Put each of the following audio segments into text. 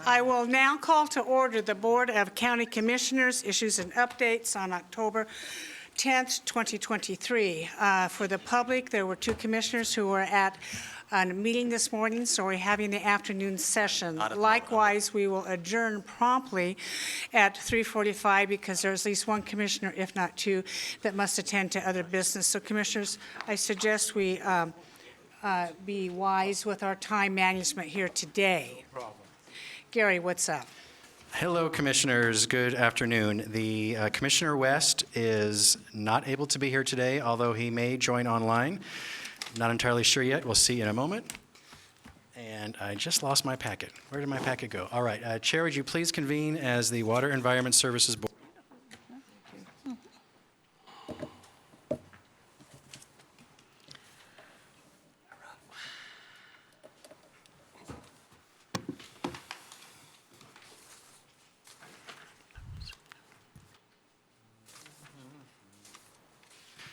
I will now call to order the Board of County Commissioners issues and updates on October 10th, 2023. For the public, there were two commissioners who were at a meeting this morning, so we're having the afternoon session. Likewise, we will adjourn promptly at 3:45 because there's at least one commissioner, if not two, that must attend to other business. So, commissioners, I suggest we be wise with our time management here today. No problem. Gary, what's up? Hello, commissioners. Good afternoon. The Commissioner West is not able to be here today, although he may join online. Not entirely sure yet. We'll see in a moment. And I just lost my packet. Where did my packet go? All right. Chair, would you please convene as the Water Environment Services Board?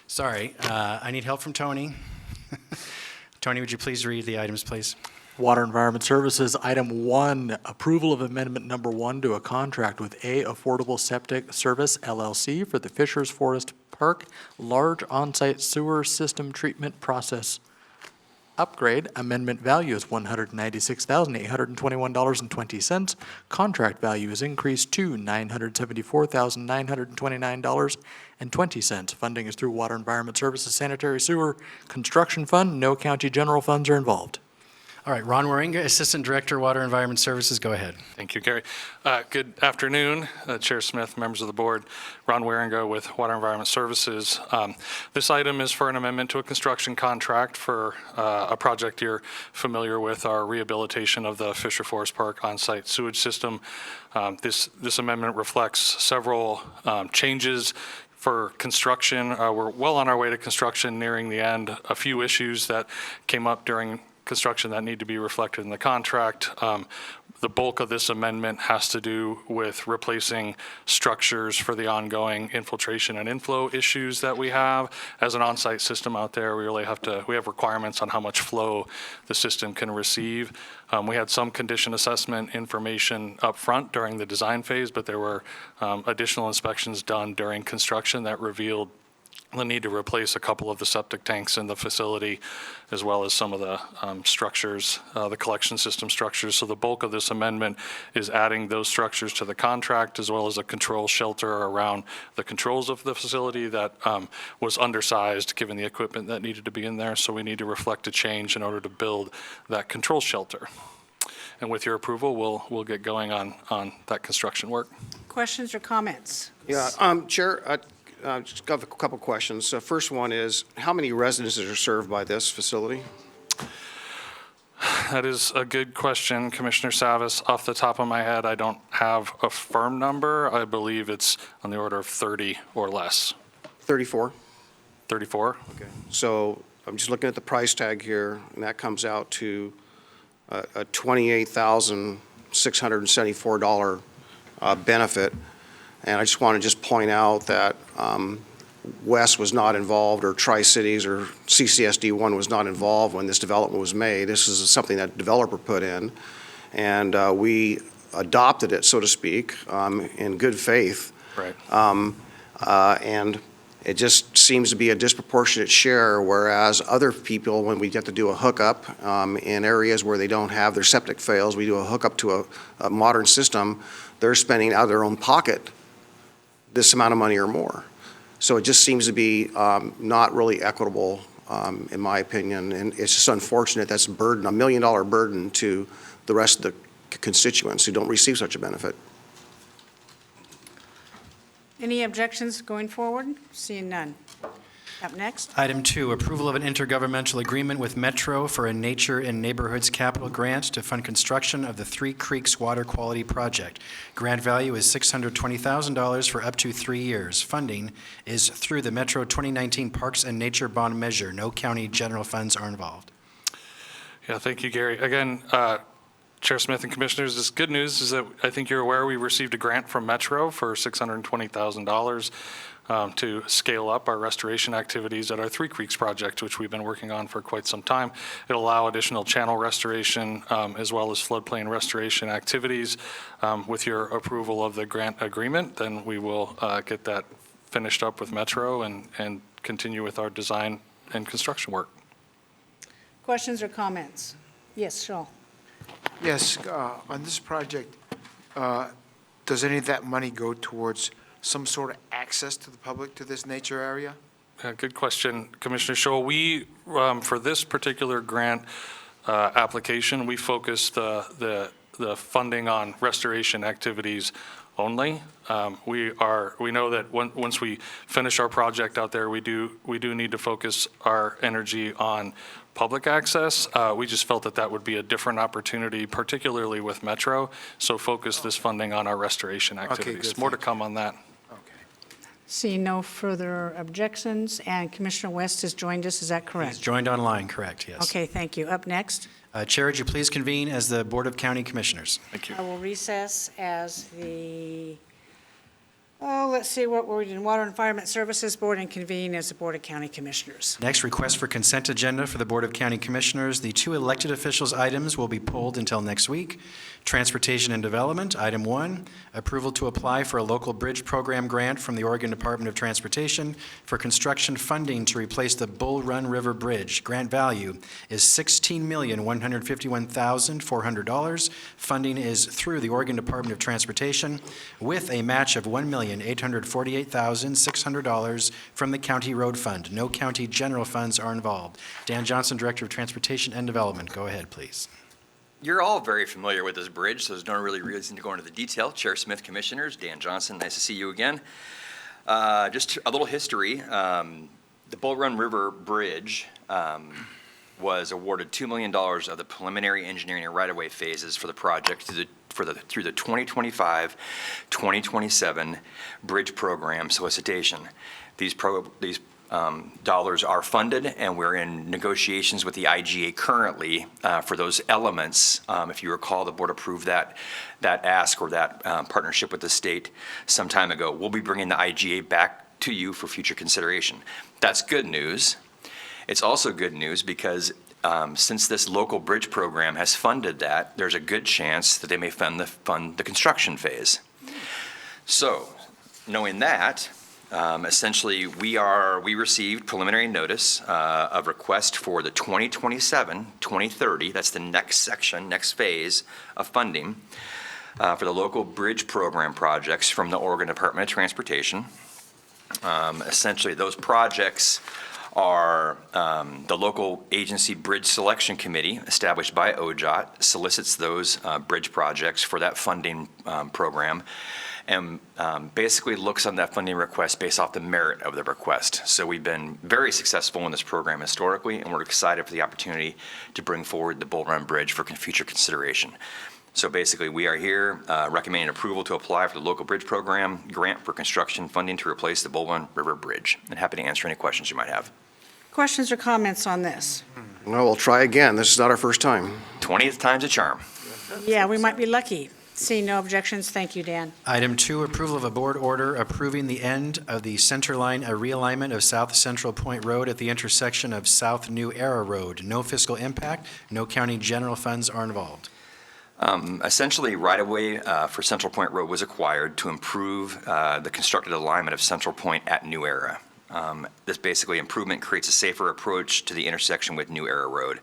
Sorry, I need help from Tony. Tony, would you please read the items, please? Water Environment Services, Item 1, approval of amendment number 1 to a contract with A Affordable Septic Service, LLC for the Fishers Forest Park Large On-Site Sewer System Treatment Process Upgrade. Amendment value is $196,821.20. Contract value is increased to $974,929.20. Funding is through Water Environment Services Sanitary Sewer Construction Fund. No county general funds are involved. All right, Ron Waringa, Assistant Director, Water Environment Services, go ahead. Thank you, Gary. Good afternoon, Chair Smith, members of the board. Ron Waringa with Water Environment Services. This item is for an amendment to a construction contract for a project you're familiar with, our rehabilitation of the Fisher Forest Park on-site sewage system. This amendment reflects several changes for construction. We're well on our way to construction, nearing the end. A few issues that came up during construction that need to be reflected in the contract. The bulk of this amendment has to do with replacing structures for the ongoing infiltration and inflow issues that we have. As an on-site system out there, we have requirements on how much flow the system can receive. We had some condition assessment information up front during the design phase, but there were additional inspections done during construction that revealed the need to replace a couple of the septic tanks in the facility, as well as some of the structures, the collection system structures. So the bulk of this amendment is adding those structures to the contract, as well as a control shelter around the controls of the facility that was undersized given the equipment that needed to be in there. So we need to reflect a change in order to build that control shelter. And with your approval, we'll get going on that construction work. Questions or comments? Yeah, Chair, just got a couple questions. First one is, how many residences are served by this facility? That is a good question, Commissioner Savas. Off the top of my head, I don't have a firm number. I believe it's on the order of 30 or less. 34? 34. Okay. So I'm just looking at the price tag here, and that comes out to a $28,674 benefit. And I just want to point out that West was not involved, or Tri-Cities or CCSD1 was not involved when this development was made. This is something that the developer put in, and we adopted it, so to speak, in good faith. Right. And it just seems to be a disproportionate share, whereas other people, when we get to do a hookup in areas where they don't have their septic fails, we do a hookup to a modern system, they're spending out of their own pocket this amount of money or more. So it just seems to be not really equitable, in my opinion, and it's just unfortunate. That's a burden, $1 million burden to the rest of the constituents who don't receive such a benefit. Any objections going forward? Seeing none. Up next. Item 2, approval of an intergovernmental agreement with Metro for a Nature and Neighborhoods Capital Grant to fund construction of the Three Creeks Water Quality Project. Grant value is $620,000 for up to 3 years. Funding is through the Metro 2019 Parks and Nature Bond Measure. No county general funds are involved. Yeah, thank you, Gary. Again, Chair Smith and Commissioners, this good news is that I think you're aware we received a grant from Metro for $620,000 to scale up our restoration activities at our Three Creeks project, which we've been working on for quite some time. It'll allow additional channel restoration as well as floodplain restoration activities. With your approval of the grant agreement, then we will get that finished up with Metro and continue with our design and construction work. Questions or comments? Yes, Shaw. Yes, on this project, does any of that money go towards some sort of access to the public to this nature area? Good question, Commissioner Scholl. We, for this particular grant application, we focused the funding on restoration activities only. We know that once we finish our project out there, we do need to focus our energy on public access. We just felt that that would be a different opportunity, particularly with Metro. So focus this funding on our restoration activities. good. More to come on that. Okay. See no further objections, and Commissioner West has joined us, is that He's correct? joined online, correct, yes. Okay, thank you. Up next, Chair, would you please convene as the Board of County Commissioners? Thank you. I will recess as the, let's see what we're doing, Water and Environment Services Board, and convene as the Board of County Commissioners. Next, request for consent agenda for the Board of County Commissioners. The two elected officials items will be pulled until next week. Transportation and Development, item 1, approval to apply for a local bridge program grant from the Oregon Department of Transportation for construction funding to replace the Bull Run River Bridge. Grant value is $16,151,400. Funding is through the Oregon Department of Transportation with a match of $1,848,600 from the County Road Fund. No county general funds are involved. Dan Johnson, Director of Transportation and Development. Go ahead, please. You're all very familiar with this bridge, so there's no really reason to go into the detail. Chair Smith, Commissioners, Dan Johnson, nice to see you again. Just a little history. The Bull Run River Bridge was awarded $2 million of the preliminary engineering and right-of-way phases for the project through the 2025-2027 bridge program solicitation. These dollars are funded, and we're in negotiations with the IGA currently for those elements. If you recall, the board approved that ask or that partnership with the state some time ago. We'll be bringing the IGA back to you for future consideration. That's good news. It's also good news because since this local bridge program has funded that, there's a good chance that they may fund the construction phase. So, knowing that, essentially, we received preliminary notice of request for the 2027-2030, that's the next section, next phase of funding for the local bridge program projects from the Oregon Department of Transportation. Essentially, those projects are the local agency bridge selection committee established by OJOT solicits those bridge projects for that funding program, and basically looks on that funding request based off the merit of the request. So we've been very successful in this program historically, and we're excited for the opportunity to bring forward the Bull Run Bridge for future consideration. So basically, we are here recommending approval to apply for the local bridge program grant for construction funding to replace the Bull Run River Bridge. And happy to answer any questions you might have. Questions or comments on this? Well, we'll try again. This is not our first time. 20th time's a charm. Yeah, we might be lucky. Seeing no objections, thank you, Dan. Item 2, approval of a board order approving the end of the center line realignment of South Central Point Road at the intersection of South New Era Road. No fiscal impact, no county general funds are involved. Essentially, right-of-way for Central Point Road was acquired to improve the constructed alignment of Central Point at New Era. This basically improvement creates a safer approach to the intersection with New Era Road.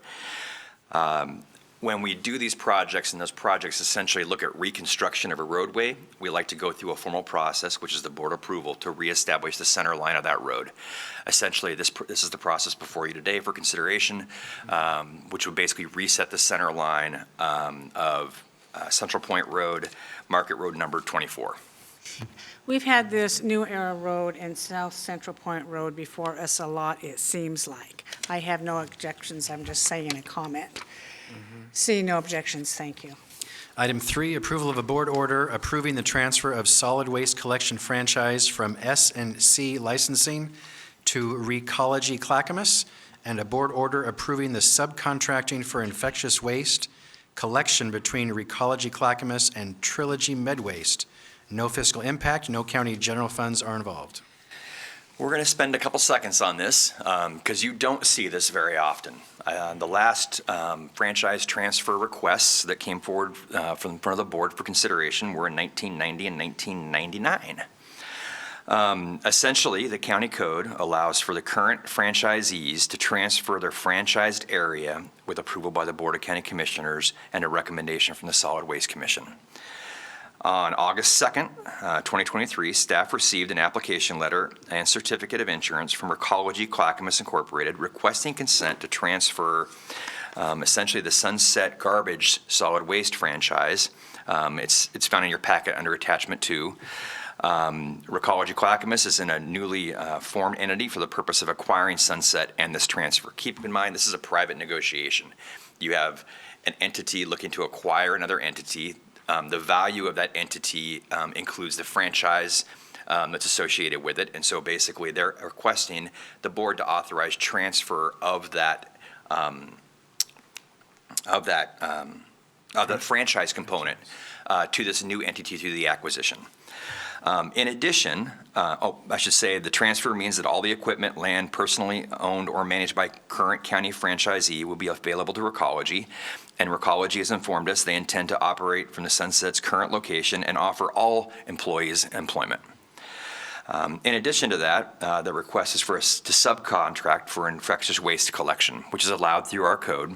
When we do these projects, and those projects essentially look at reconstruction of a roadway, we like to go through a formal process, which is the board approval, to reestablish the center line of that road. Essentially, this is the process before you today for consideration, which would basically reset the center line of Central Point Road, Market Road number 24. We've had this New Era Road and South Central Point Road before us a lot, it seems like. I have no objections, I'm just saying a comment. Seeing no objections, thank you. Item 3, approval of a board order approving the transfer of solid waste collection franchise from S&C licensing to Recology Clackamas, and a board order approving the subcontracting for infectious waste collection between Recology Clackamas and Trilogy Medwaste. No fiscal impact, no county general funds are involved. We're going to spend a couple seconds on this because you don't see this very often. The last franchise transfer requests that came forward from front of the board for consideration were in 1990 and 1999. Essentially, the county code allows for the current franchisees to transfer their franchised area with approval by the Board of County Commissioners and a recommendation from the Solid Waste Commission. On August 2nd, 2023, staff received an application letter and certificate of insurance from Recology Clackamas Incorporated requesting consent to transfer essentially the Sunset Garbage Solid Waste franchise. It's found in your packet under Attachment 2. Recology Clackamas is in a newly formed entity for the purpose of acquiring Sunset and this transfer. Keep in mind, this is a private negotiation. You have an entity looking to acquire another entity. The value of that entity includes the franchise that's associated with it, and so basically they're requesting the board to authorize transfer of the franchise component to this new entity through the acquisition. In addition, I should say the transfer means that all the equipment, land personally owned or managed by current county franchisee will be available to Recology. And Recology has informed us they intend to operate from the Sunset's current location and offer all employees employment. In addition to that, the request is for us to subcontract for infectious waste collection, which is allowed through our code.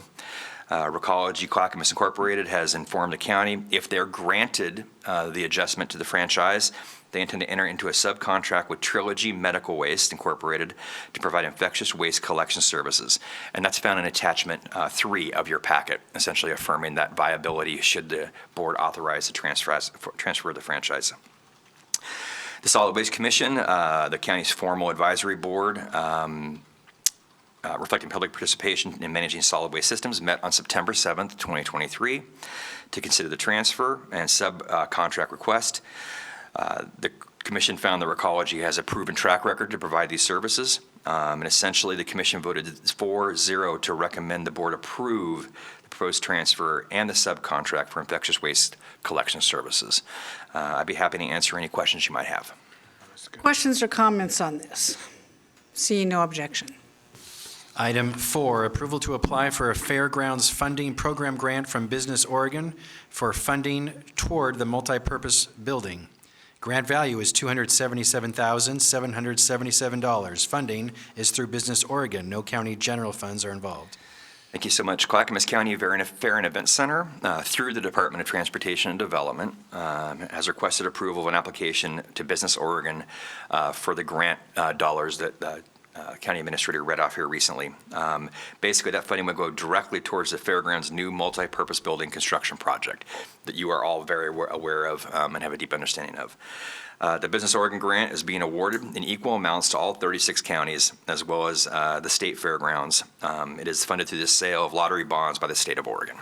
Recology Clackamas Incorporated has informed the county if they're granted the adjustment to the franchise, they intend to enter into a subcontract with Trilogy Medical Waste Incorporated to provide infectious waste collection services. And that's found in Attachment 3 of your packet, essentially affirming that viability should the board authorize the transfer of the franchise. The Solid Waste Commission, the county's formal advisory board, reflecting public participation in managing solid waste systems, met on September 7th, 2023, to consider the transfer and subcontract request. The commission found that Recology has a proven track record to provide these services, and essentially the commission voted 4-0 to recommend the board approve the proposed transfer and the subcontract for infectious waste collection services. I'd be happy to answer any questions you might have. Questions or comments on this? Seeing no objection. Item 4, approval to apply for a Fairgrounds Funding Program grant from Business Oregon for funding toward the multipurpose building. Grant value is $277,777. Funding is through Business Oregon. No county general funds are involved. Thank you so much. Clackamas County Fair and Event Center, through the Department of Transportation and Development, has requested approval of an application to Business Oregon for the grant dollars that County Administrator read off here recently. Basically, that funding would go directly towards the Fairgrounds' new multi-purpose building construction project that you are all very aware of and have a deep understanding of. The Business Oregon grant is being awarded in equal amounts to all 36 counties, as well as the state fairgrounds. It is funded through the sale of lottery bonds by the state of Oregon.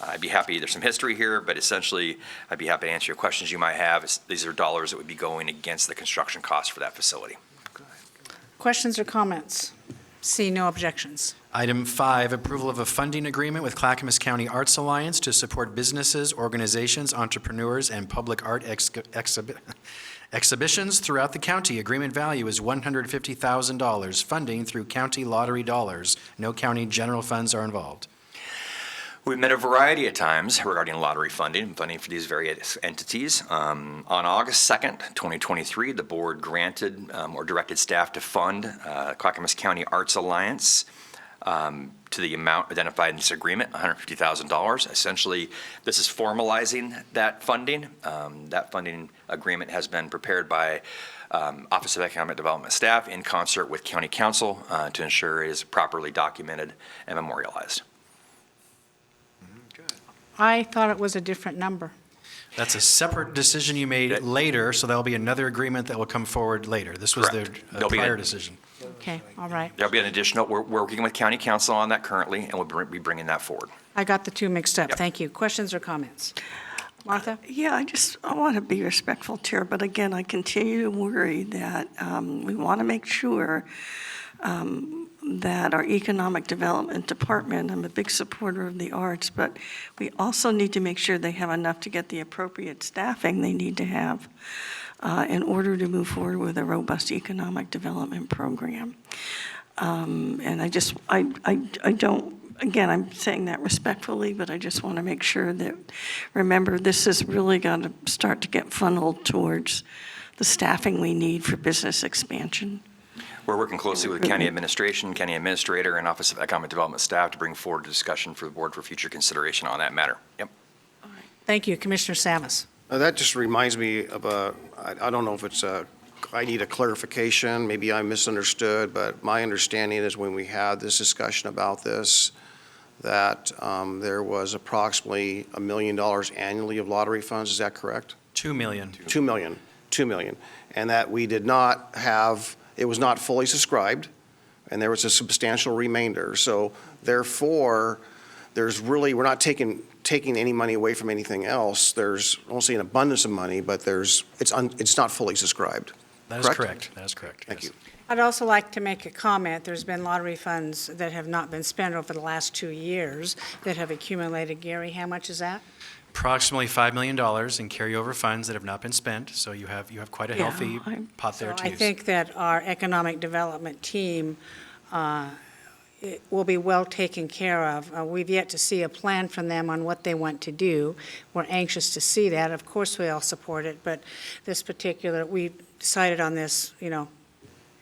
I'd be happy, there's some history here, but essentially, I'd be happy to answer your questions you might have. These are dollars that would be going against the construction costs for that facility. Questions or comments? Seeing no objections. Item 5, approval of a funding agreement with Clackamas County Arts Alliance to support businesses, organizations, entrepreneurs, and public art exhibitions throughout the county. Agreement value is $150,000. Funding through county lottery dollars. No county general funds are involved. We've met a variety of times regarding lottery funding for these various entities. On August 2nd, 2023, the board granted or directed staff to fund Clackamas County Arts Alliance to the amount identified in this agreement, $150,000. Essentially, this is formalizing that funding. That funding agreement has been prepared by Office of Economic Development staff in concert with County Council to ensure it is properly documented and memorialized. I thought it was a different number. That's a separate decision you made later, so there'll be another agreement that will come forward later. This was the Correct. There'll be prior a- decision. Okay, all right. There'll be an additional, we're working with County Council on that currently, and we'll be bringing that forward. I got the two mixed up. Yep. Thank you. Questions or comments? Martha? Yeah, I want to be respectful, Chair, but again, I continue to worry that we want to make sure that our economic development department, I'm a big supporter of the arts, but we also need to make sure they have enough to get the appropriate staffing they need to have in order to move forward with a robust economic development program. And I don't, again, I'm saying that respectfully, but I just want to make sure that, remember, this has really got to start to get funneled towards the staffing we need for business expansion. We're working closely with county administration, county administrator, and Office of Economic Development staff to bring forward a discussion for the board for future consideration on that matter. Yep. Thank you, Commissioner Samus. That just reminds me of I don't know if it's I need a clarification, maybe I misunderstood, but my understanding is when we had this discussion about this, that there was approximately $1 million annually of lottery funds, is that correct? 2 million. 2 million, 2 million. And that we did not have, it was not fully subscribed, and there was a substantial remainder. So therefore, there's really, we're not taking any money away from anything else. There's, I won't say an abundance of money, but it's not fully subscribed. That is correct. That is correct. Thank yes. you. I'd also like to make a comment. There's been lottery funds that have not been spent over the last 2 years that have accumulated. Gary, how much is that? Approximately $5 million in carryover funds that have not been spent, so you have quite a Yeah, healthy pot there to I use. think that our economic development team it will be well taken care of. We've yet to see a plan from them on what they want to do. We're anxious to see that. Of course, we all support it, but this particular, we decided on this,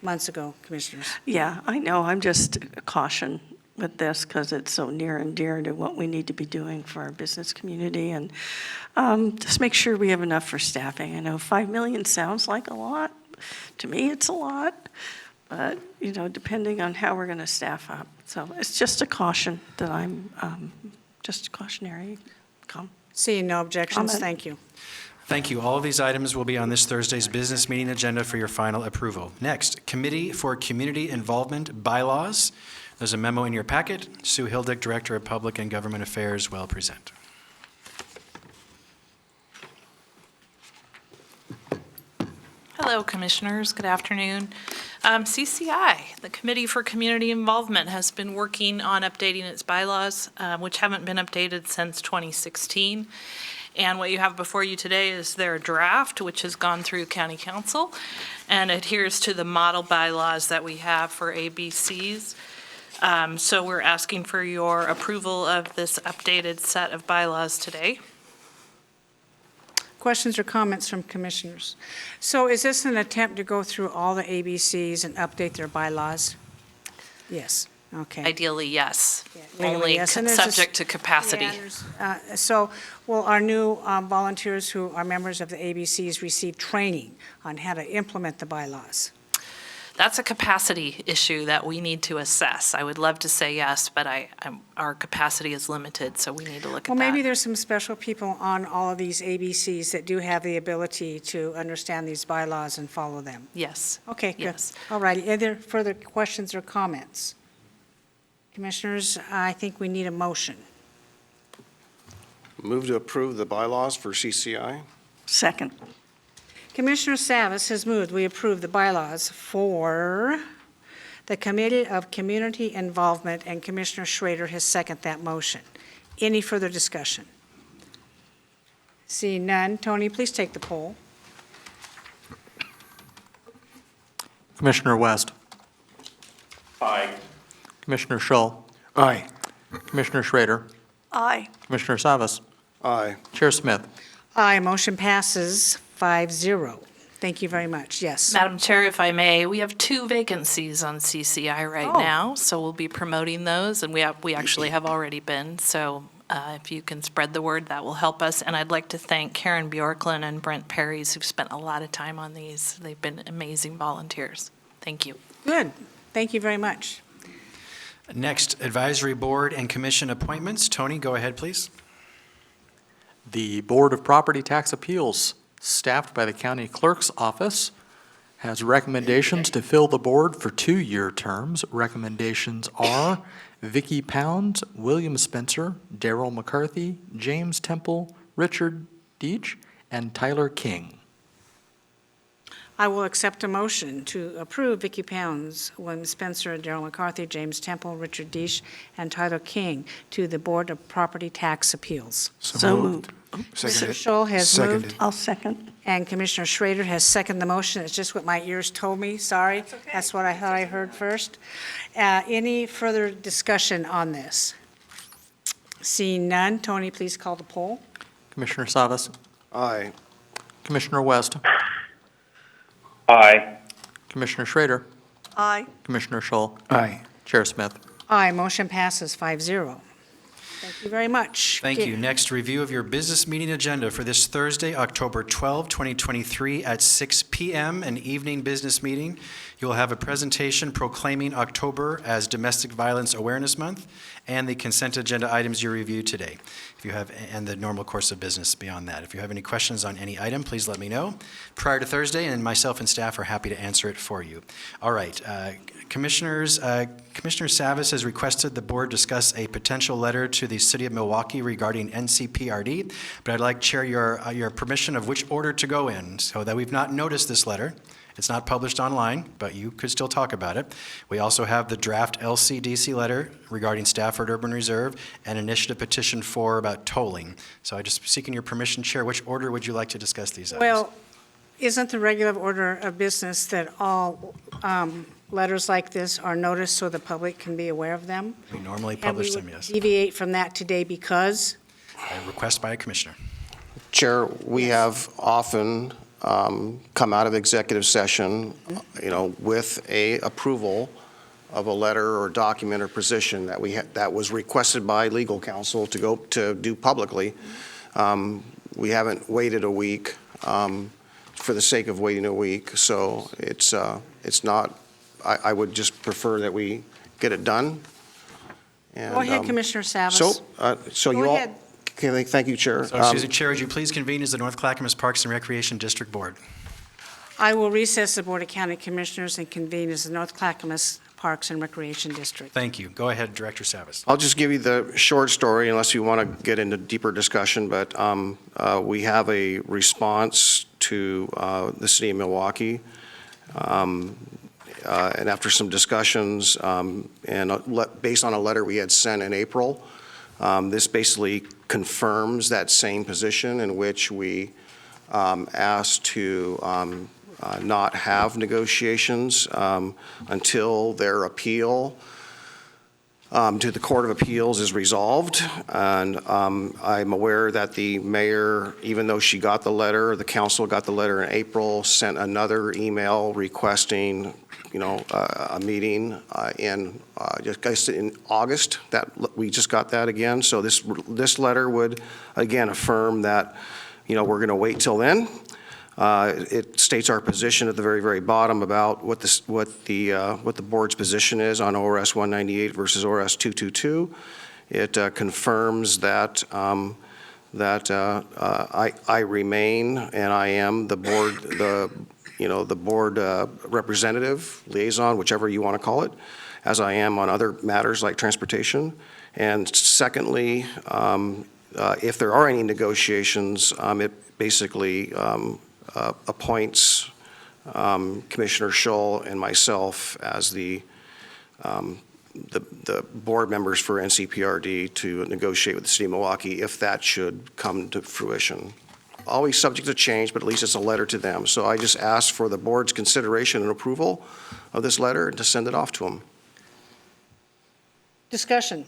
months ago, Commissioners. Yeah, I know. I'm just caution with this because it's so near and dear to what we need to be doing for our business community. And just make sure we have enough for staffing. I know 5 million sounds like a lot. To me, it's a lot. But, depending on how we're going to staff up. So it's just a caution that I'm, just cautionary. Seeing no objections, Comment. thank you. Thank you. All of these items will be on this Thursday's business meeting agenda for your final approval. Next, Committee for Community Involvement Bylaws. There's a memo in your packet. Sue Hildick, Director of Public and Government Affairs, will present. Hello, Commissioners. Good afternoon. CCI, the Committee for Community Involvement, has been working on updating its bylaws, which haven't been updated since 2016. And what you have before you today is their draft, which has gone through County Council and adheres to the model bylaws that we have for ABCs. So we're asking for your approval of this updated set of bylaws today. Questions or comments from commissioners? So is this an attempt to go through all the ABCs and update their bylaws? Yes, okay. Ideally, yes. Legally, Only yes. And there's a- subject to capacity. Yeah, so will our new volunteers who are members of the ABCs receive training on how to implement the bylaws? That's a capacity issue that we need to assess. I would love to say yes, but our capacity is limited, so we need to look at Well, that. maybe there's some special people on all of these ABCs that do have the ability to understand these bylaws and follow them. Yes. Okay, good. Yes. All righty. Are there further questions or comments? Commissioners, I think we need a motion. Move to approve the bylaws for CCI. Second. Commissioner Savis has moved, we approve the bylaws for the Committee of Community Involvement, and Commissioner Schrader has seconded that motion. Any further discussion? Seeing none, Tony, please take the poll. Commissioner West. Aye. Commissioner Schull. Aye. Commissioner Schrader. Aye. Commissioner Savas. Aye. Chair Smith. Aye, motion passes 5-0. Thank you very much. Yes. Madam Chair, if I may, we have 2 vacancies on CCI right Oh. now, so we'll be promoting those, and we actually have already been. So if you can spread the word, that will help us. And I'd like to thank Karen Bjorklund and Brent Perrys, who've spent a lot of time on these. They've been amazing volunteers. Thank you. Good. Thank you very much. Next, Advisory Board and Commission appointments. Tony, go ahead, please. The Board of Property Tax Appeals, staffed by the County Clerk's Office, has recommendations to fill the board for 2-year terms. Recommendations are Vicki Pounds, William Spencer, Darrell McCarthy, James Temple, Richard Deitch, and Tyler King. I will accept a motion to approve Vicki Pounds, William Spencer, Darrell McCarthy, James Temple, Richard Deesh, and Tyler King to the Board of Property Tax Appeals. So moved. Mr. Seconded. Scholl has Seconded. moved, I'll second. and Commissioner Schrader has seconded the motion. It's just what my ears told me, sorry. That's what I thought I heard first. Any further discussion on this? Seeing none, Tony, please call the poll. Commissioner Savas, Aye. Commissioner West, Aye. Commissioner Schrader, Aye. Commissioner Scholl, Aye. Chair Smith. Aye, motion passes 5-0. Thank you very much. Thank you. Next, review of your business meeting agenda for this Thursday, October 12, 2023, at 6 p.m., an evening business meeting. You will have a presentation proclaiming October as Domestic Violence Awareness Month and the consent agenda items you reviewed today. If you have, and the normal course of business beyond that. If you have any questions on any item, please let me know prior to Thursday, and myself and staff are happy to answer it for you. All right, Commissioners, Commissioner Savas has requested the board discuss a potential letter to the City of Milwaukee regarding NCPRD, but I'd like, Chair, your permission of which order to go in, so that we've not noticed this letter. It's not published online, but you could still talk about it. We also have the draft LCDC letter regarding Stafford Urban Reserve and initiative petition 4 about tolling. So I'm just seeking your permission, Chair. Which order would you like to discuss these items? Well, isn't the regular order of business that all letters like this are noticed so the public can be aware of them? We normally publish them, yes. And we would deviate from that today because? A request by a commissioner. Chair, we have often come out of executive session, with a approval of a letter or document or position that was requested by legal counsel to do publicly. We haven't waited a week for the sake of waiting a week, so it's not. I would just prefer that we get it done. And, Go ahead, Commissioner Savas. So you Go all. ahead. Okay, thank you, Chair. So, excuse me, Chair, would you please convene as the North Clackamas Parks and Recreation District Board? I will recess the Board of County Commissioners and convene as the North Clackamas Parks and Recreation District. Thank you. Go ahead, Director Savas. I'll just give you the short story unless you want to get into deeper discussion, but we have a response to the City of Milwaukee. And after some discussions and based on a letter we had sent in April, this basically confirms that same position in which we asked to not have negotiations until their appeal to the Court of Appeals is resolved. And I'm aware that the mayor, even though she got the letter, the council got the letter in April, sent another email requesting a meeting in August. That we just got that again. So this letter would again affirm that we're going to wait till then. It states our position at the very, very bottom about what the board's position is on ORS 198 versus ORS 222. It confirms that I remain and I am the board the board representative, liaison, whichever you want to call it, as I am on other matters like transportation. And secondly, if there are any negotiations, it basically appoints Commissioner Scholl and myself as the board members for NCPRD to negotiate with the City of Milwaukee if that should come to fruition. Always subject to change, but at least it's a letter to them. So I just ask for the board's consideration and approval of this letter and to send it off to them. Discussion.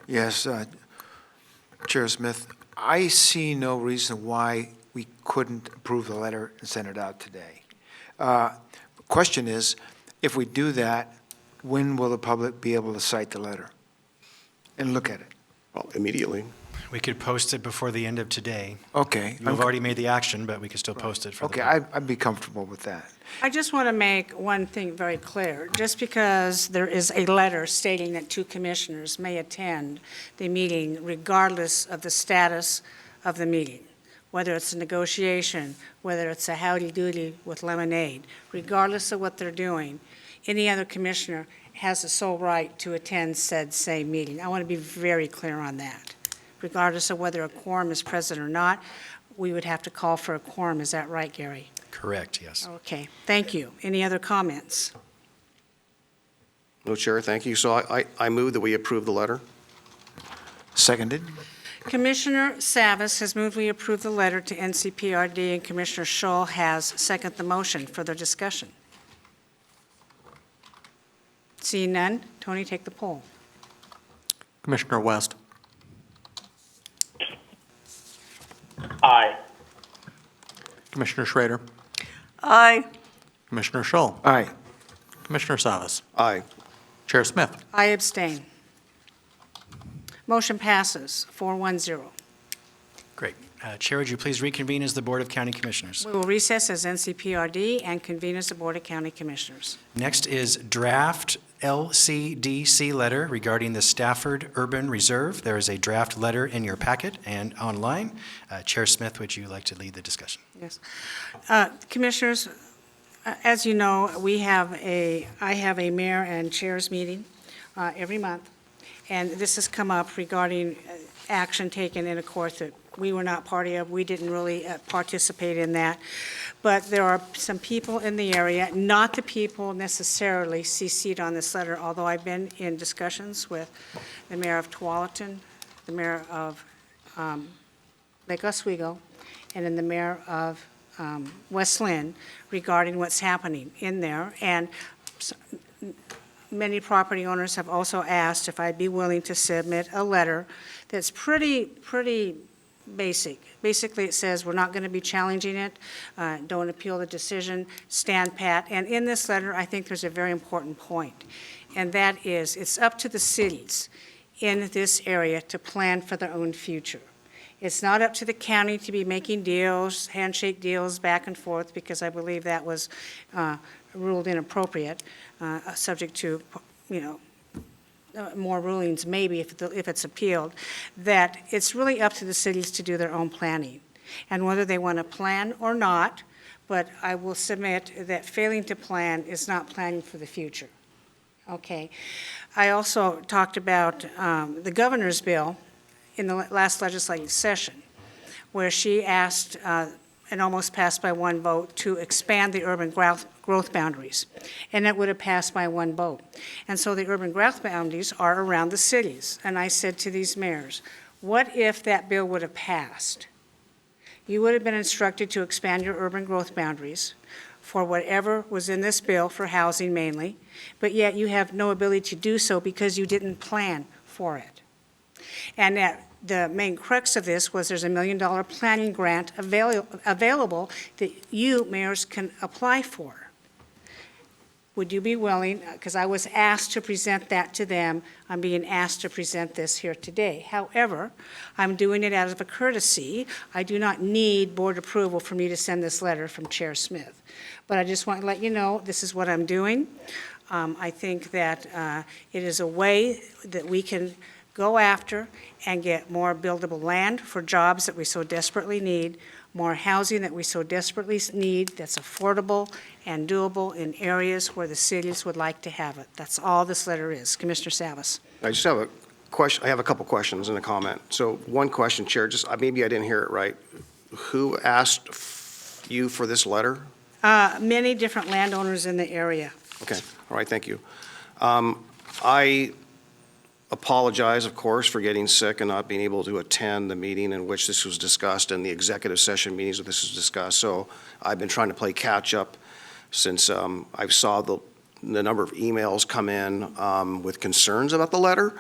Yes, Chair Smith, I see no reason why we couldn't approve the letter and send it out today. Question is, if we do that, when will the public be able to cite the letter and look at it? Well, immediately. We could post it before the end of today. Okay. You've already made the action, but we could still post it for the Okay, public. I'd be comfortable with that. I just want to make one thing very clear. Just because there is a letter stating that 2 commissioners may attend the meeting regardless of the status of the meeting, whether it's a negotiation, whether it's a howdy-doody with lemonade, regardless of what they're doing, any other commissioner has the sole right to attend said same meeting. I want to be very clear on that. Regardless of whether a quorum is present or not, we would have to call for a quorum. Is that right, Gary? Correct, yes. Okay, thank you. Any other comments? No, Chair, thank you. So I move that we approve the letter. Seconded? Commissioner Savas has moved we approve the letter to NCPRD, and Commissioner Scholl has seconded the motion. Further discussion? Seeing none, Tony, take the poll. Commissioner West, Aye. Commissioner Schrader, Aye. Commissioner Scholl, Aye. Commissioner Savas, Aye. Chair Smith. I abstain. Motion passes 4-1-0. Great. Chair, would you please reconvene as the Board of County Commissioners? We will recess as NCPRD and convene as the Board of County Commissioners. Next is draft LCDC letter regarding the Stafford Urban Reserve. There is a draft letter in your packet and online. Chair Smith, would you like to lead the discussion? Yes. Commissioners, as you know, I have a mayor and chairs meeting every month, and this has come up regarding action taken in a court that we were not party of. We didn't really participate in that. But there are some people in the area, not the people necessarily CC'd on this letter, although I've been in discussions with the mayor of Tualatin, the mayor of Lake Oswego, and then the mayor of West Lynn regarding what's happening in there. And many property owners have also asked if I'd be willing to submit a letter that's pretty basic. Basically, it says we're not going to be challenging it, don't appeal the decision, stand pat. And in this letter, I think there's a very important point, and that is it's up to the cities in this area to plan for their own future. It's not up to the county to be making deals, handshake deals back and forth, because I believe that was ruled inappropriate, subject to, more rulings maybe if it's appealed, that it's really up to the cities to do their own planning. And whether they want to plan or not, but I will submit that failing to plan is not planning for the future. Okay. I also talked about the governor's bill in the last legislative session, where she asked, and almost passed by one vote, to expand the urban growth boundaries. And it would have passed by one vote. And so the urban growth boundaries are around the cities. And I said to these mayors, what if that bill would have passed? You would have been instructed to expand your urban growth boundaries for whatever was in this bill, for housing mainly, but yet you have no ability to do so because you didn't plan for it. And that the main crux of this was there's $1 million planning grant available that you, mayors, can apply for. Would you be willing, because I was asked to present that to them, I'm being asked to present this here today. However, I'm doing it out of a courtesy. I do not need board approval for me to send this letter from Chair Smith. But I just want to let you know this is what I'm doing. I think that it is a way that we can go after and get more buildable land for jobs that we so desperately need, more housing that we so desperately need that's affordable and doable in areas where the cities would like to have it. That's all this letter is. Commissioner Savas. I just have a question. I have a couple questions and a comment. So one question, Chair, maybe I didn't hear it right. Who asked you for this letter? Many different landowners in the area. Okay, all right, thank you. I apologize, of course, for getting sick and not being able to attend the meeting in which this was discussed and the executive session meetings where this was discussed. So I've been trying to play catch up since I saw the number of emails come in with concerns about the letter.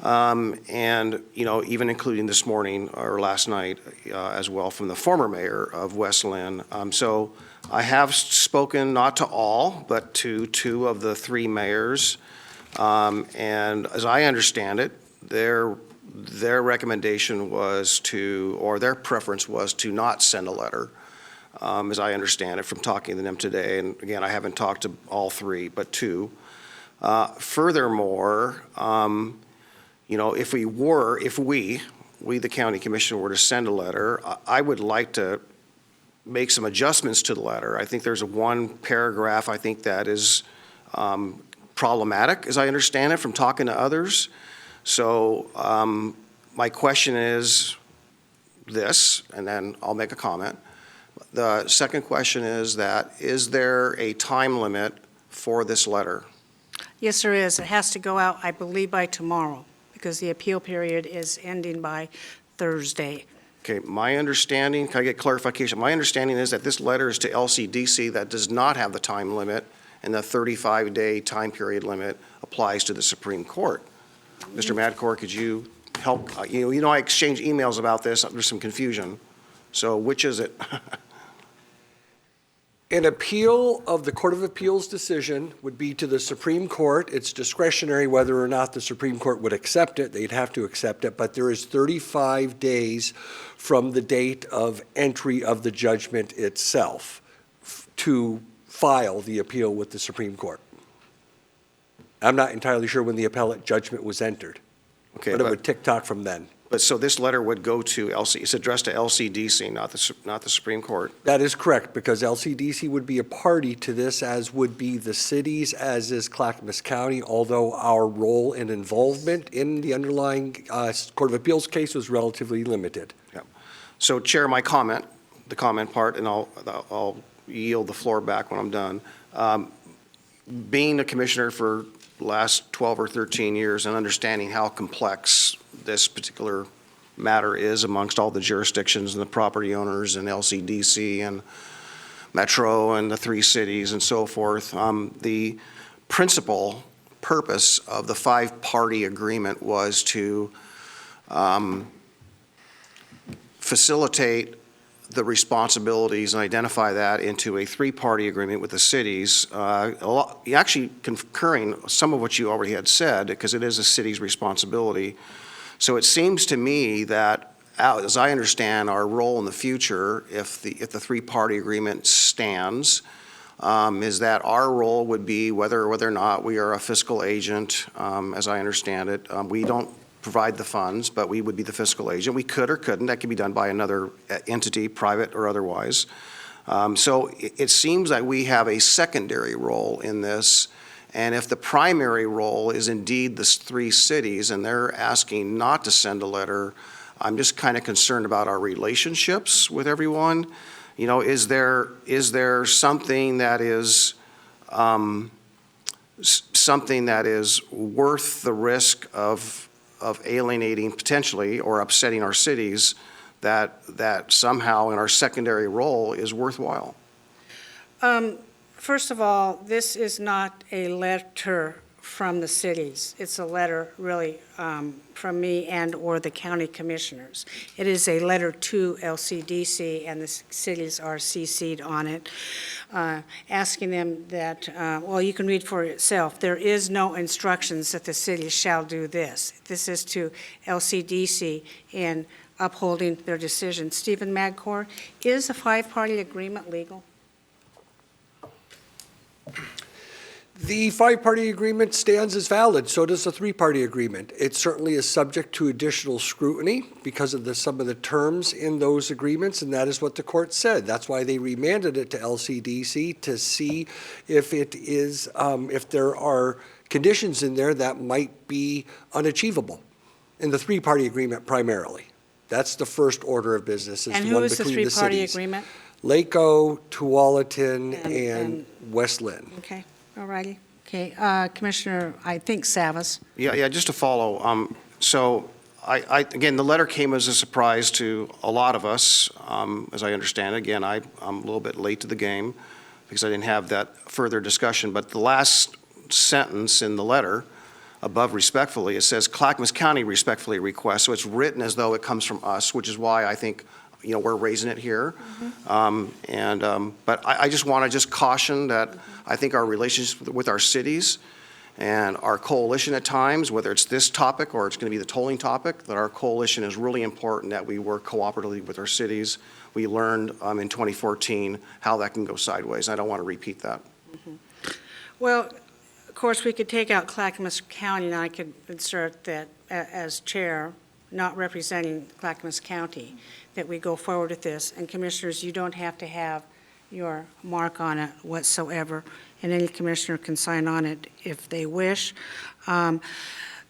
And, even including this morning or last night as well from the former mayor of West Lynn. So I have spoken not to all, but to 2 of the 3 mayors. And as I understand it, their recommendation was or their preference was to not send a letter, as I understand it from talking to them today. And again, I haven't talked to all 3, but 2. Furthermore, if we, the county commission, were to send a letter, I would like to make some adjustments to the letter. I think there's one paragraph I think that is problematic, as I understand it from talking to others. So my question is this, and then I'll make a comment. The second question is there a time limit for this letter? Yes, there is. It has to go out, I believe, by tomorrow, because the appeal period is ending by Thursday. Okay, my understanding, can I get clarification? My understanding is that this letter is to LCDC that does not have the time limit, and the 35-day time period limit applies to the Supreme Court. Mr. Madcore, could you help? You know, I exchanged emails about this. There's some confusion. So which is it? An appeal of the Court of Appeals decision would be to the Supreme Court. It's discretionary whether or not the Supreme Court would accept it. They'd have to accept it, but there is 35 days from the date of entry of the judgment itself to file the appeal with the Supreme Court. I'm not entirely sure when the appellate judgment was entered, Okay, but it would tick-tock from then. but so this letter would go to it's addressed to LCDC, not the Supreme Court. That is correct, because LCDC would be a party to this, as would be the cities, as is Clackamas County, although our role and involvement in the underlying Court of Appeals case was relatively limited. So, Chair, my comment, the comment part, and I'll yield the floor back when I'm done. Being a commissioner for the last 12 or 13 years and understanding how complex this particular matter is amongst all the jurisdictions and the property owners and LCDC and Metro and the three cities and so forth, the principal purpose of the five-party agreement was to facilitate the responsibilities and identify that into a three-party agreement with the cities, actually concurring some of what you already had said, because it is a city's responsibility. So it seems to me that, as I understand our role in the future, if the three-party agreement stands, is that our role would be whether or not we are a fiscal agent, as I understand it. We don't provide the funds, but we would be the fiscal agent. We could or couldn't. That could be done by another entity, private or otherwise. So it seems that we have a secondary role in this. And if the primary role is indeed the three cities and they're asking not to send a letter, I'm just kind of concerned about our relationships with everyone. You know, is there something that is worth the risk of alienating potentially or upsetting our cities that somehow in our secondary role is worthwhile? First of all, this is not a letter from the cities. It's a letter really from me and/or the county commissioners. It is a letter to LCDC, and the cities are CC'd on it, asking them that, well, you can read for yourself. There is no instructions that the cities shall do this. This is to LCDC in upholding their decision. Stephen Madcore, is a five-party agreement legal? The five-party agreement stands as valid, so does the three-party agreement. It certainly is subject to additional scrutiny because of some of the terms in those agreements, and that is what the court said. That's why they remanded it to LCDC to see if it is, if there are conditions in there that might be unachievable in the three-party agreement primarily. That's the first order of business, is And the who one is the between the three-party cities. agreement? Lako, Tualatin, And- and West Lynn. Okay, all righty. Okay, Commissioner, I think Savas. Yeah, just to follow. So again, the letter came as a surprise to a lot of us, as I understand it. Again, I'm a little bit late to the game because I didn't have that further discussion. But the last sentence in the letter above respectfully, it says Clackamas County respectfully requests. So it's written as though it comes from us, which is why I think, you know, we're raising it here. But I just want to caution that I think our relations with our cities and our coalition at times, whether it's this topic or it's going to be the tolling topic, that our coalition is really important, that we work cooperatively with our cities. We learned in 2014 how that can go sideways. I don't want to repeat that. Well, of course, we could take out Clackamas County, and I could insert that as chair, not representing Clackamas County, that we go forward with this. And commissioners, you don't have to have your mark on it whatsoever, and any commissioner can sign on it if they wish.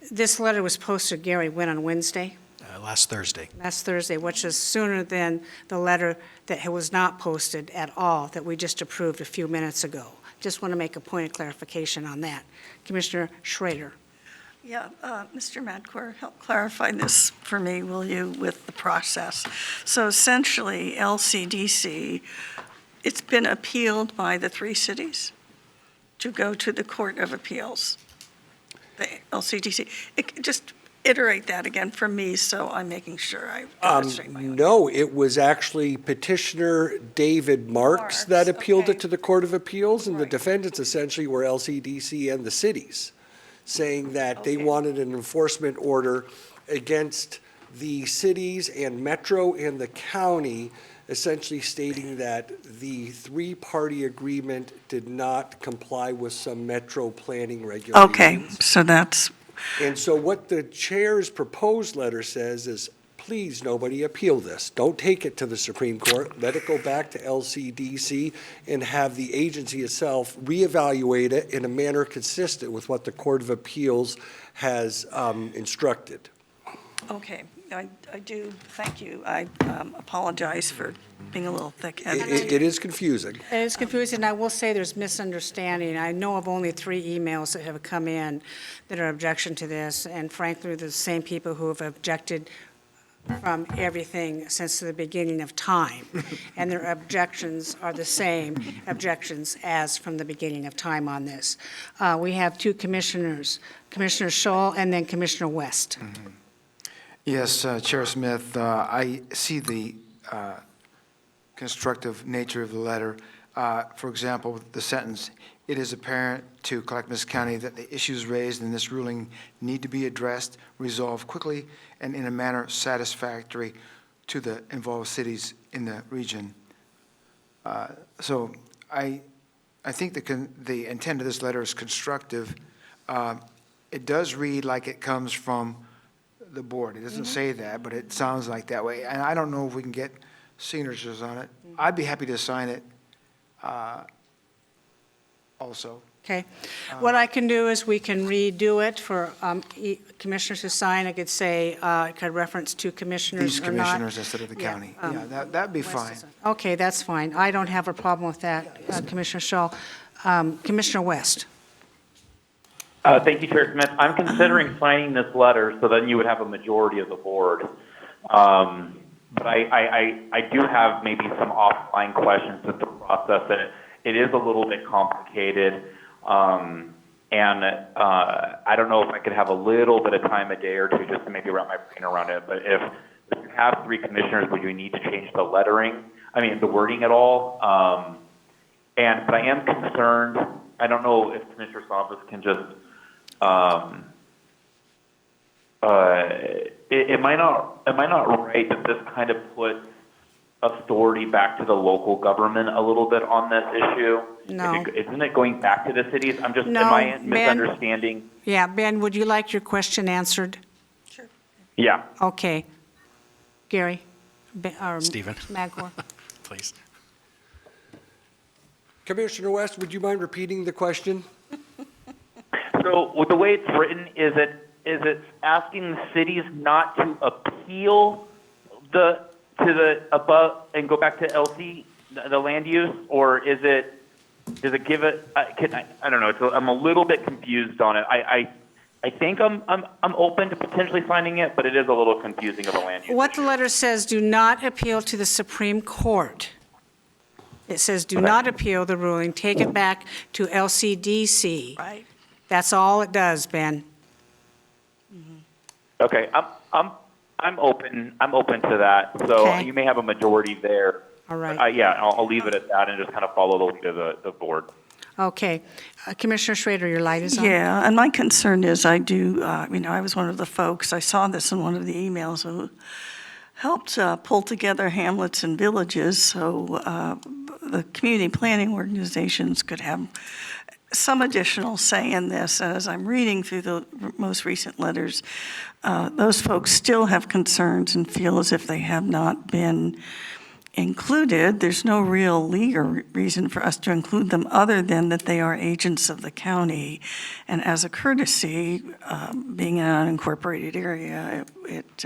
This letter was posted, Gary, when, on Wednesday? last Thursday. last Thursday, which is sooner than the letter that was not posted at all, that we just approved a few minutes ago. Just want to make a point of clarification on that. Commissioner Schrader. Yeah, Mr. Madcore, help clarify this for me, will you, with the process? So essentially, LCDC, it's been appealed by the 3 cities to go to the Court of Appeals, the LCDC. Just iterate that again for me, so I'm making sure I got it straight in my head. No, it was actually petitioner David Marks that Marks, appealed okay. it to the Court of Appeals, and the Right. defendants essentially were LCDC and the cities, saying that they Okay. wanted an enforcement order against the cities and Metro and the county, essentially stating that the 3-party agreement did not comply with some Metro planning regulations. Okay, so that's, And so what the chair's proposed letter says is, please, nobody appeal this. Don't take it to the Supreme Court. Let it go back to LCDC and have the agency itself reevaluate it in a manner consistent with what the Court of Appeals has instructed. okay, I do, thank you. I apologize for being a little thick-headed. It is confusing. It is confusing. I will say there's misunderstanding. I know of only 3 emails that have come in that are objection to this, and frankly, the same people who have objected from everything since the beginning of time. And their objections are the same objections as from the beginning of time on this. We have 2 commissioners, Commissioner Scholl and then Commissioner West. Yes, Chair Smith, I see the constructive nature of the letter. For example, the sentence, "It is apparent to Clackamas County that the issues raised in this ruling need to be addressed, resolved quickly, and in a manner satisfactory to the involved cities in the region." So I think the intent of this letter is constructive. It does read like it comes from the board. It doesn't say that, but it sounds like that way. And I don't know if we can get signatures on it. I'd be happy to sign it also. Okay. What I can do is we can redo it for commissioners to sign. I could say, I could reference 2 commissioners These or not. commissioners instead of the Yeah, county. Yeah, that'd be fine. Okay, that's fine. I don't have a problem with that, Commissioner Shaw. Commissioner West. Thank you, Chair Smith. I'm considering signing this letter so that you would have a majority of the board. But I do have maybe some offline questions with the process, and it is a little bit complicated. And I don't know if I could have a little bit of time, a day or 2, just to maybe wrap my brain around it. But if you have 3 commissioners, would you need to change the the wording at all? But I am concerned, I don't know if Commissioner's office can just, am I not right that this kind of puts authority back to the local government a little bit on this issue? No. Isn't it going back to the cities? No, am I Ben. misunderstanding? Yeah, Ben, would you like your question answered? Yeah. Okay. Gary? Or Stephen. Magor? Please. Commissioner West, would you mind repeating the question? So with the way it's written, is it asking the cities not to appeal to the above and go back to LC, the land use, or does it give it? I don't know. I'm a little bit confused on it. I think I'm open to potentially signing it, but it is a little confusing of a land use. What the letter says, do not appeal to the Supreme Court. It says, do not appeal the ruling, take it back to LCDC. Right. That's all it does, Ben. Okay, I'm open to that. So Okay. you may have a majority there. All right. But I'll leave it at that and just kind of follow the lead of the board. Okay. Commissioner Schrader, your light is on. Yeah, and my concern is I do, I was one of the folks, I saw this in one of the emails, who helped pull together hamlets and villages so the community planning organizations could have some additional say in this. As I'm reading through the most recent letters, those folks still have concerns and feel as if they have not been included. There's no real legal reason for us to include them other than that they are agents of the county. And as a courtesy, being in an unincorporated area, it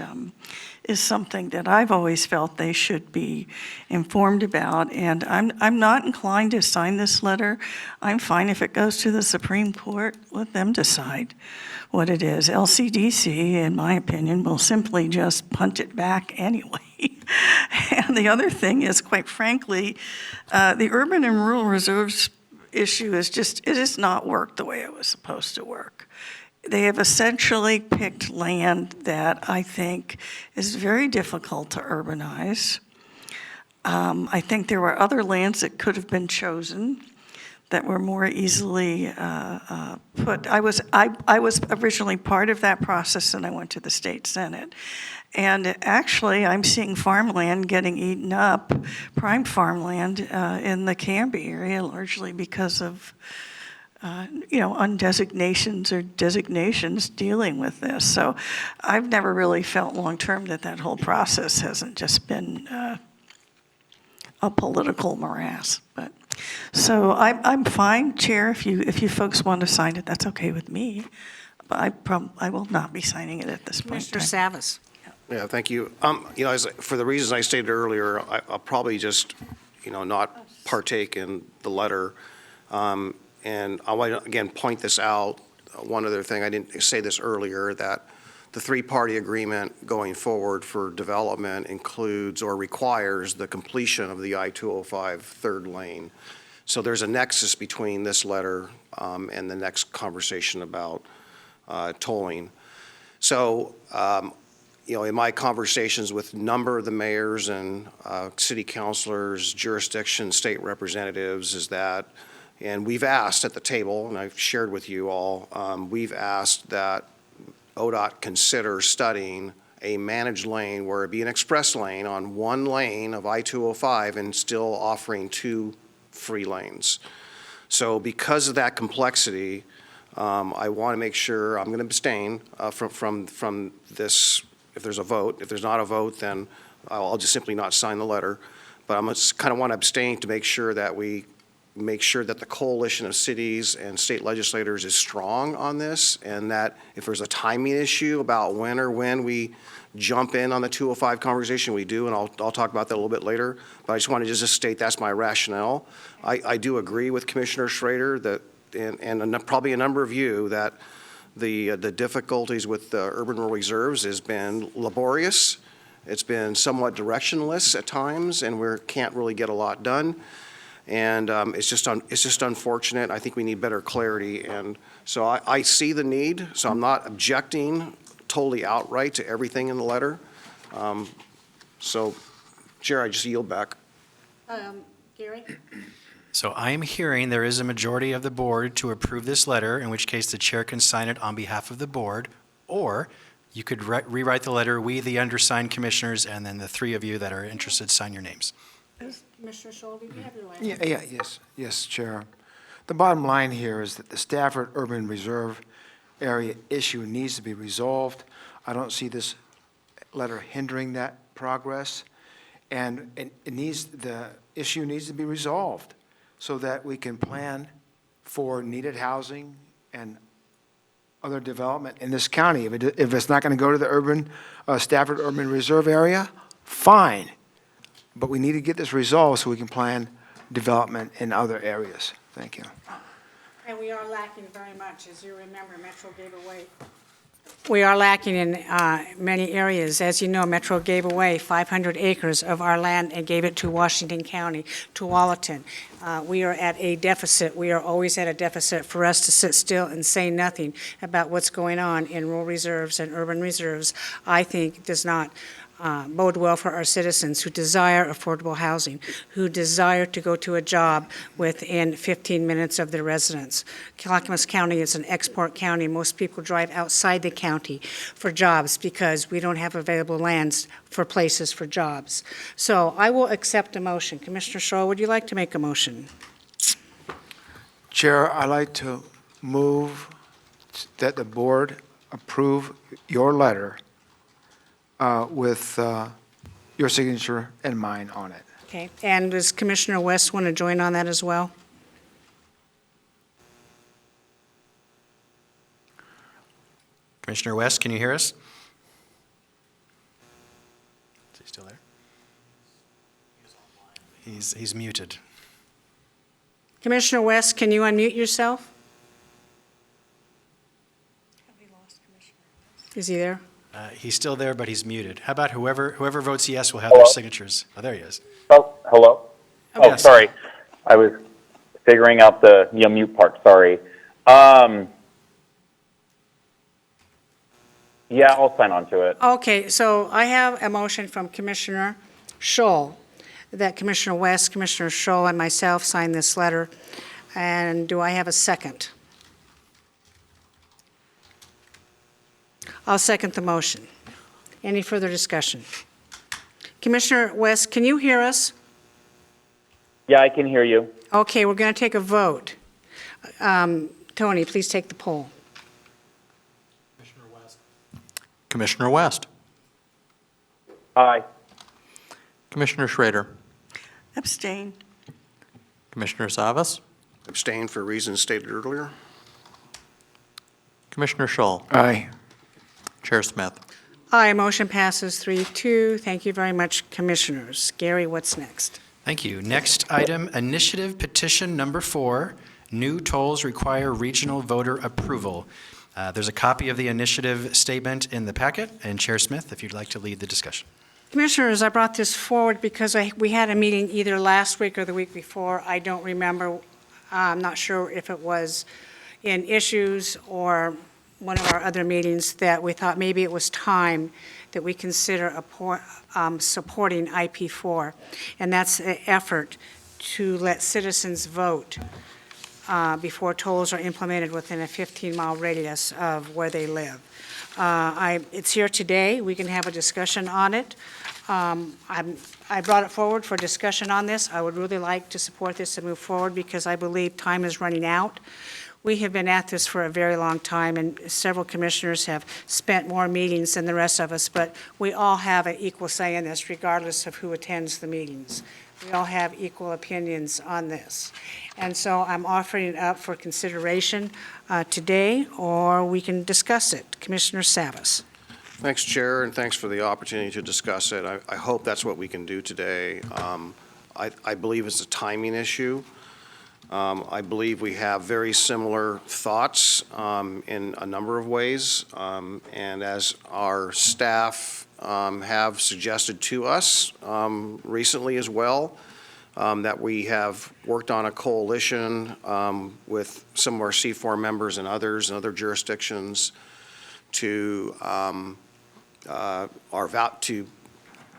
is something that I've always felt they should be informed about. And I'm not inclined to sign this letter. I'm fine if it goes to the Supreme Court, let them decide what it is. LCDC, in my opinion, will simply just punt it back anyway. And the other thing is, quite frankly, the urban and rural reserves issue is just, it has not worked the way it was supposed to work. They have essentially picked land that I think is very difficult to urbanize. I think there were other lands that could have been chosen that were more easily put. I was originally part of that process, and I went to the state senate. And actually, I'm seeing farmland getting eaten up, prime farmland in the Canby area, largely because of undesignations or designations dealing with this. So I've never really felt long-term that whole process hasn't just been a political morass. But so I'm fine, Chair, if you folks want to sign it, that's okay with me. But I will not be signing it at this point. Mr. Savas. Yeah, thank you. For the reasons I stated earlier, I'll probably just, not partake in the letter. And I want to, again, point this out. One other thing, I didn't say this earlier, that the three-party agreement going forward for development includes or requires the completion of the I-205 third lane. So there's a nexus between this letter and the next conversation about tolling. So, in my conversations with a number of the mayors and city councilors, jurisdiction, state representatives, is that, and we've asked at the table, and I've shared with you all, we've asked that ODOT consider studying a managed lane where it be an express lane on one lane of I-205 and still offering two free lanes. So because of that complexity, I want to make sure, I'm going to abstain from this if there's a vote. If there's not a vote, then I'll just simply not sign the letter. But I'm just kind of want to abstain to make sure that we make sure that the coalition of cities and state legislators is strong on this, and that if there's a timing issue about when we jump in on the 205 conversation, we do, and I'll talk about that a little bit later. But I just want to just state that's my rationale. I do agree with Commissioner Schrader that, and probably a number of you, that the difficulties with the urban rural reserves has been laborious. It's been somewhat directionless at times, and we can't really get a lot done. And it's just unfortunate. I think we need better clarity. And so I see the need, so I'm not objecting totally outright to everything in the letter. So, Chair, I just yield back. Gary? So I am hearing there is a majority of the board to approve this letter, in which case the chair can sign it on behalf of the board, or you could rewrite the letter, we, the undersigned commissioners, and then the three of you that are interested, sign your names. Commissioner Schulte, you have your last. Yes, Chair. The bottom line here is that the Stafford Urban Reserve Area issue needs to be resolved. I don't see this letter hindering that progress, and the issue needs to be resolved so that we can plan for needed housing and other development in this county. If it's not going to go to the Stafford Urban Reserve Area, fine. But we need to get this resolved so we can plan development in other areas. Thank you. And we are lacking very much, as you remember, Metro gave away. We are lacking in many areas. As you know, Metro gave away 500 acres of our land and gave it to Washington County, to Wallaton. We are at a deficit. We are always at a deficit. For us to sit still and say nothing about what's going on in rural reserves and urban reserves, I think does not bode well for our citizens who desire affordable housing, who desire to go to a job within 15 minutes of their residence. Clackamas County is an export county. Most people drive outside the county for jobs because we don't have available lands for places for jobs. So I will accept a motion. Commissioner Shaw, would you like to make a motion? Chair, I'd like to move that the board approve your letter with your signature and mine on it. Okay, and does Commissioner West want to join on that as well? Commissioner West, can you hear us? Is he still there? He's muted. Commissioner West, can you unmute yourself? Is he there? He's still there, but he's muted. How about whoever votes yes will have their signatures? Oh, there he is. Oh, hello? Oh, Yes. sorry. I was figuring out the mute part, sorry. Yeah, I'll sign on to it. Okay, so I have a motion from Commissioner Scholl that Commissioner West, Commissioner Scholl, and myself sign this letter. And do I have a second? I'll second the motion. Any further discussion? Commissioner West, can you hear us? Yeah, I can hear you. Okay, we're going to take a vote. Tony, please take the poll. Commissioner West. Aye. Commissioner Schrader. Abstain. Commissioner Savas. Abstain for reasons stated earlier. Commissioner Scholl. Aye. Chair Smith. Aye, motion passes 3-2. Thank you very much, Commissioners. Gary, what's next? Thank you. Next item, initiative petition number 4, new tolls require regional voter approval. There's a copy of the initiative statement in the packet, and Chair Smith, if you'd like to lead the discussion. Commissioners, I brought this forward because we had a meeting either last week or the week before. I don't remember. I'm not sure if it was in issues or one of our other meetings that we thought maybe it was time that we consider supporting IP4. And that's an effort to let citizens vote before tolls are implemented within a 15-mile radius of where they live. It's here today. We can have a discussion on it. I brought it forward for discussion on this. I would really like to support this and move forward because I believe time is running out. We have been at this for a very long time, and several commissioners have spent more meetings than the rest of us, but we all have an equal say in this regardless of who attends the meetings. We all have equal opinions on this. And so I'm offering it up for consideration today, or we can discuss it. Commissioner Savas. Thanks, Chair, and thanks for the opportunity to discuss it. I hope that's what we can do today. I believe it's a timing issue. I believe we have very similar thoughts in a number of ways, and as our staff have suggested to us recently as well, that we have worked on a coalition with some of our C4 members and others in other jurisdictions to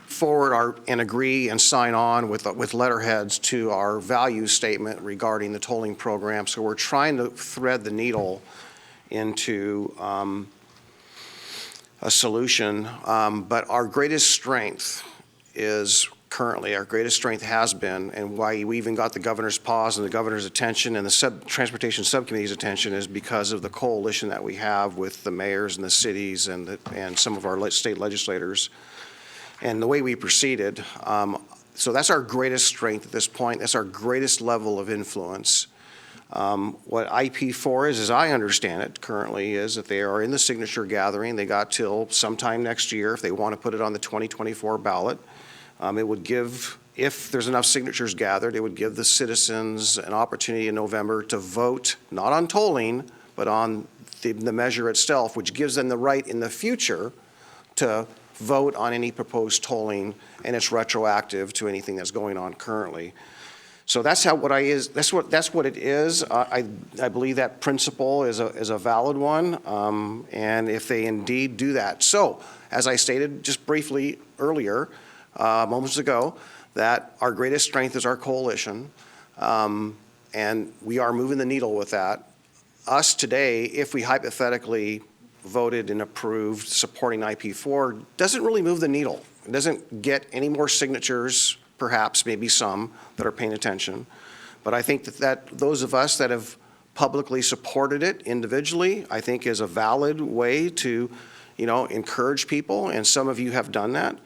forward and agree and sign on with letterheads to our value statement regarding the tolling program. So we're trying to thread the needle into a solution. But our greatest strength has been, and why we even got the governor's pause and the governor's attention and the transportation subcommittee's attention, is because of the coalition that we have with the mayors and the cities and some of our state legislators and the way we proceeded. So that's our greatest strength at this point. That's our greatest level of influence. What IP4 is, as I understand it currently, is that they are in the signature gathering. They got till sometime next year if they want to put it on the 2024 ballot. It would give, if there's enough signatures gathered, it would give the citizens an opportunity in November to vote, not on tolling, but on the measure itself, which gives them the right in the future to vote on any proposed tolling, and it's retroactive to anything that's going on currently. So that's what it is. I believe that principle is a valid one, and if they indeed do that. So, as I stated just briefly earlier, moments ago, that our greatest strength is our coalition, and we are moving the needle with that. Us today, if we hypothetically voted and approved supporting IP4, doesn't really move the needle. It doesn't get any more signatures, perhaps, maybe some that are paying attention. But I think that those of us that have publicly supported it individually, I think is a valid way to, encourage people, and some of you have done that.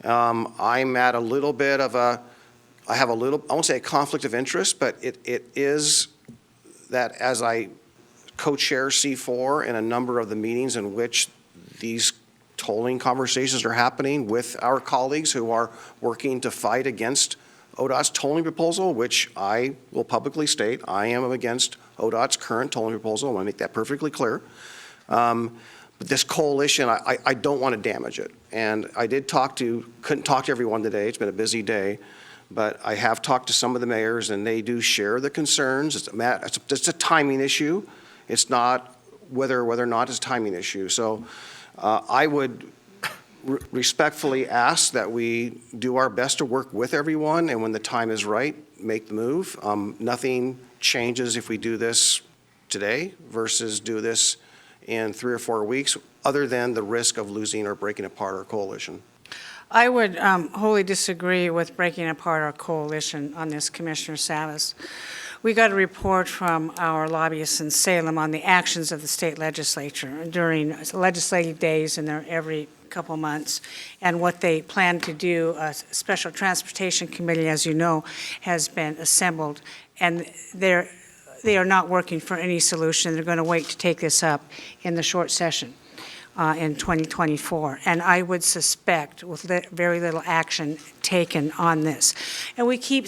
I'm at a little bit of I have a little, I won't say a conflict of interest, but it is that as I co-chair C4 in a number of the meetings in which these tolling conversations are happening with our colleagues who are working to fight against ODOT's tolling proposal, which I will publicly state, I am against ODOT's current tolling proposal. I want to make that perfectly clear. But this coalition, I don't want to damage it. And I couldn't talk to everyone today. It's been a busy day. But I have talked to some of the mayors, and they do share the concerns. It's a timing issue. It's not whether or not it's a timing issue. So I would respectfully ask that we do our best to work with everyone, and when the time is right, make the move. Nothing changes if we do this today versus do this in 3 or 4 weeks, other than the risk of losing or breaking apart our coalition. I would wholly disagree with breaking apart our coalition on this, Commissioner Savas. We got a report from our lobbyists in Salem on the actions of the state legislature during legislative days and every couple months, and what they plan to do. A special transportation committee, as you know, has been assembled, and they are not working for any solution. They're going to wait to take this up in the short session in 2024. And I would suspect with very little action taken on this. And we keep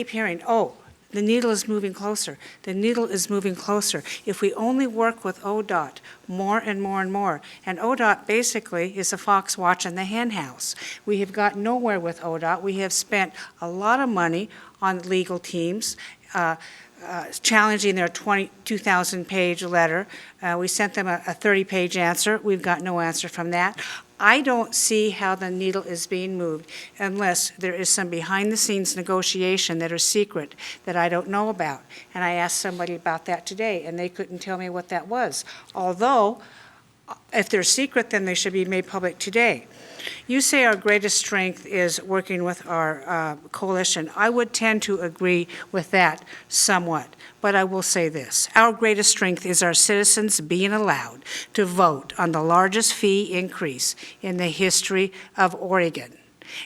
hearing, oh, the needle is moving closer. The needle is moving closer. If we only work with ODOT more and more and more, and ODOT basically is a fox watching the hen house. We have got nowhere with ODOT. We have spent a lot of money on legal teams, challenging their 22,000-page letter. We sent them a 30-page answer. We've got no answer from that. I don't see how the needle is being moved unless there is some behind-the-scenes negotiation that are secret that I don't know about. And I asked somebody about that today, and they couldn't tell me what that was. Although, if they're secret, then they should be made public today. You say our greatest strength is working with our coalition. I would tend to agree with that somewhat, but I will say this. Our greatest strength is our citizens being allowed to vote on the largest fee increase in the history of Oregon.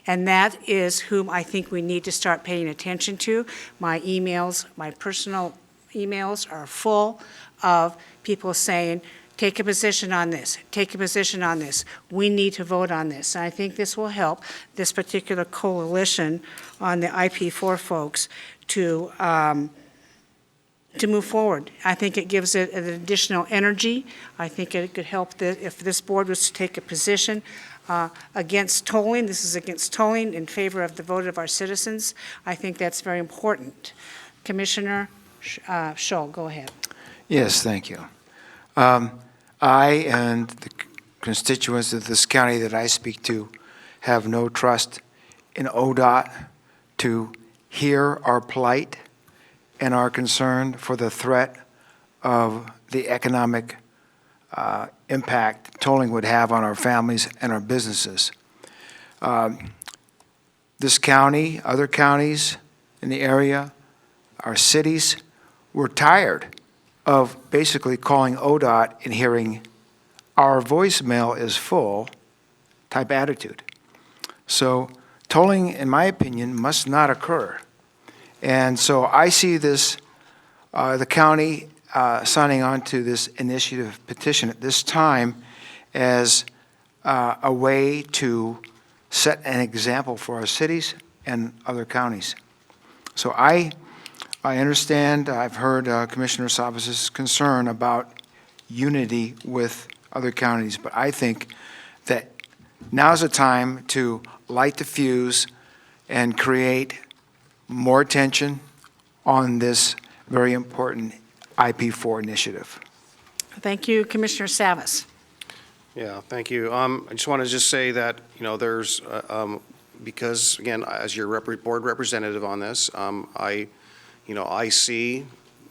And that is whom I think we need to start paying attention to. My emails, my personal emails are full of people saying, take a position on this, take a position on this. We need to vote on this. And I think this will help this particular coalition on the IP4 folks to move forward. I think it gives it an additional energy. I think it could help if this board was to take a position against tolling. This is against tolling in favor of the vote of our citizens. I think that's very important. Commissioner Scholl, go ahead. Yes, thank you. I and the constituents of this county that I speak to have no trust in ODOT to hear our plight and our concern for the threat of the economic impact tolling would have on our families and our businesses. This county, other counties in the area, our cities, we're tired of basically calling ODOT and hearing our voicemail is full type attitude. So tolling, in my opinion, must not occur. And so I see this, the county signing on to this initiative petition at this time as a way to set an example for our cities and other counties. So I understand, I've heard Commissioner Savas' concern about unity with other counties, but I think that now's the time to light the fuse and create more attention on this very important IP4 initiative. Thank you, Commissioner Savas. Yeah, thank you. I just want to say that, there's, because, again, as your board representative on this, I see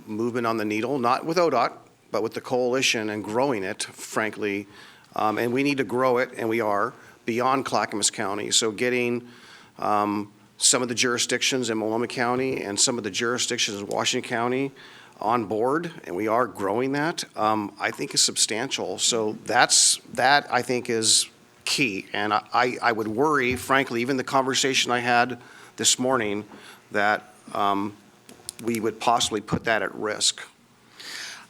movement on the needle, not with ODOT, but with the coalition and growing it, frankly. And we need to grow it, and we are, beyond Clackamas County. So getting some of the jurisdictions in Multnomah County and some of the jurisdictions in Washington County on board, and we are growing that, I think is substantial. So that I think is key. And I would worry, frankly, even the conversation I had this morning, that we would possibly put that at risk.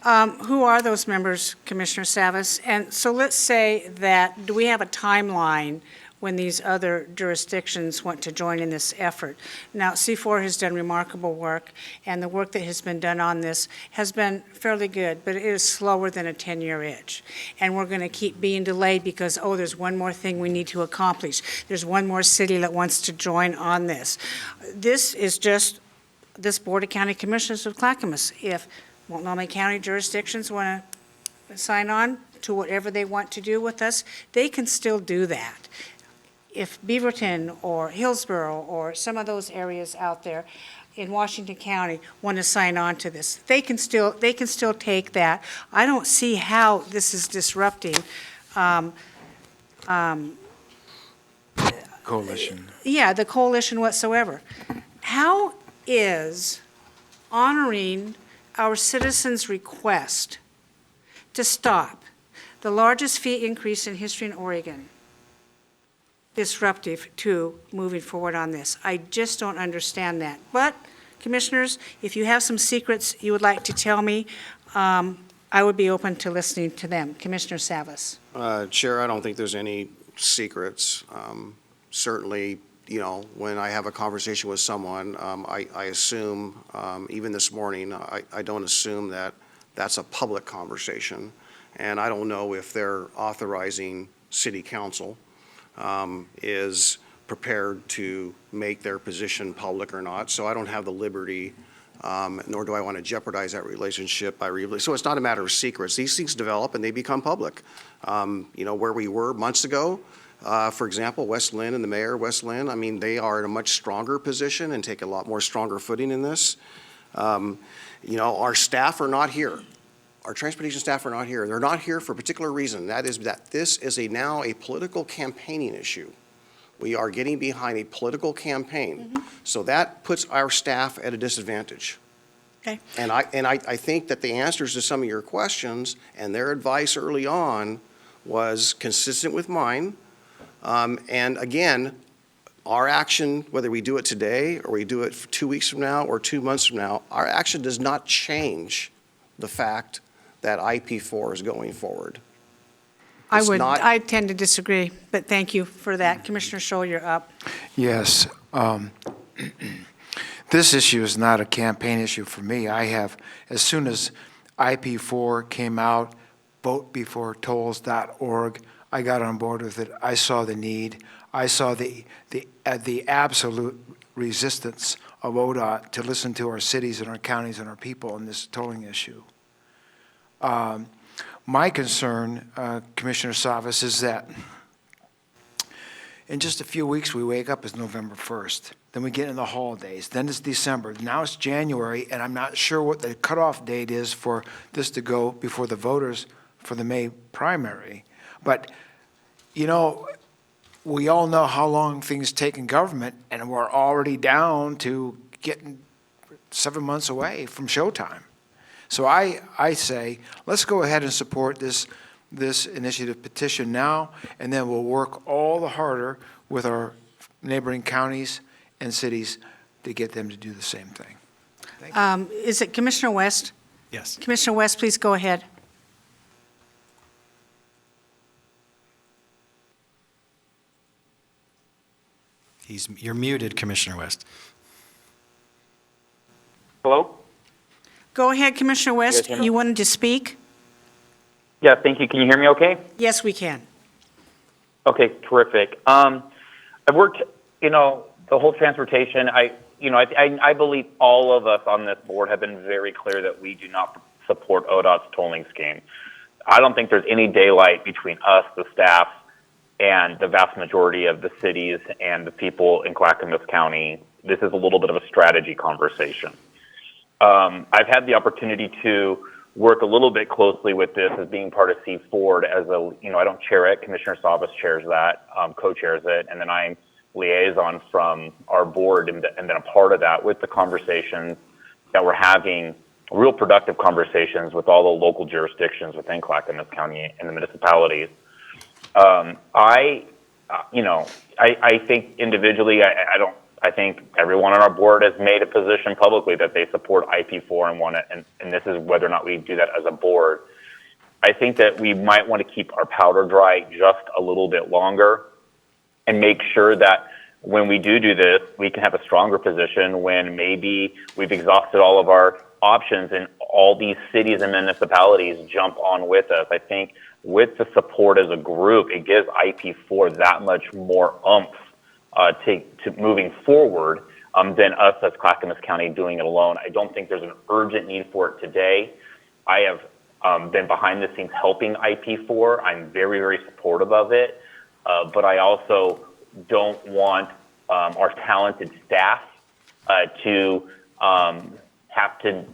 Who are those members, Commissioner Savas? And so let's say that, do we have a timeline when these other jurisdictions want to join in this effort? Now, C4 has done remarkable work, and the work that has been done on this has been fairly good, but it is slower than a 10-year itch. And we're going to keep being delayed because, oh, there's one more thing we need to accomplish. There's one more city that wants to join on this. This is just this Board of County Commissioners of Clackamas. If Multnomah County jurisdictions want to sign on to whatever they want to do with us, they can still do that. If Beaverton or Hillsborough or some of those areas out there in Washington County want to sign on to this, they can still take that. I don't see how this is disrupting Coalition. yeah, the coalition whatsoever. How is honoring our citizens' request to stop the largest fee increase in history in Oregon disruptive to moving forward on this? I just don't understand that. But, Commissioners, if you have some secrets you would like to tell me, I would be open to listening to them. Commissioner Savas. Chair, I don't think there's any secrets. Certainly, when I have a conversation with someone, I assume, even this morning, I don't assume that that's a public conversation. And I don't know if they're authorizing city council is prepared to make their position public or not. So I don't have the liberty, nor do I want to jeopardize that relationship by so it's not a matter of secrets. These things develop and they become public. Where we were months ago, for example, West Linn and the mayor of West Linn, they are in a much stronger position and take a lot more stronger footing in this. Our staff are not here. Our transportation staff are not here. They're not here for a particular reason. That is that this is now a political campaigning issue. We are getting behind a political campaign. Mm-hmm. So that puts our staff at a disadvantage. Okay. And I think that the answers to some of your questions and their advice early on was consistent with mine. And again, our action, whether we do it today or we do it 2 weeks from now or 2 months from now, our action does not change the fact that IP4 is going forward. I tend to disagree, but thank you for that. Commissioner Scholl, you're up. Yes. This issue is not a campaign issue for me. As soon as IP4 came out, votebeforetolls.org, I got on board with it. I saw the need. I saw the absolute resistance of ODOT to listen to our cities and our counties and our people on this tolling issue. My concern, Commissioner Savas, is that in just a few weeks we wake up as November 1st. Then we get in the holidays. Then it's December. Now it's January, and I'm not sure what the cutoff date is for this to go before the voters for the May primary. But, we all know how long things take in government, and we're already down to getting 7 months away from showtime. So I say, let's go ahead and support this initiative petition now, and then we'll work all the harder with our neighboring counties and cities to get them to do the same thing. Thank you. Is it Commissioner West? Yes. Commissioner West, please go ahead. You're muted, Commissioner West. Hello? Go ahead, Commissioner West. hear me? You wanted to speak? Yeah, thank you. Can you hear me okay? Yes, we can. Okay, terrific. I've worked, the whole transportation, I believe all of us on this board have been very clear that we do not support ODOT's tolling scheme. I don't think there's any daylight between us, the staff, and the vast majority of the cities and the people in Clackamas County. This is a little bit of a strategy conversation. I've had the opportunity to work a little bit closely with this as being part of C4 as I don't chair it. Commissioner Savas chairs that, co-chairs it, and then I'm liaison from our board and then a part of that with the conversations that we're having, real productive conversations with all the local jurisdictions within Clackamas County and the municipalities. I think individually, I think everyone on our board has made a position publicly that they support IP4 and want to, and this is whether or not we do that as a board. I think that we might want to keep our powder dry just a little bit longer and make sure that when we do this, we can have a stronger position when maybe we've exhausted all of our options and all these cities and municipalities jump on with us. I think with the support as a group, it gives IP4 that much more oomph to moving forward than us as Clackamas County doing it alone. I don't think there's an urgent need for it today. I have been behind the scenes helping IP4. I'm very, very supportive of it, but I also don't want our talented staff to have to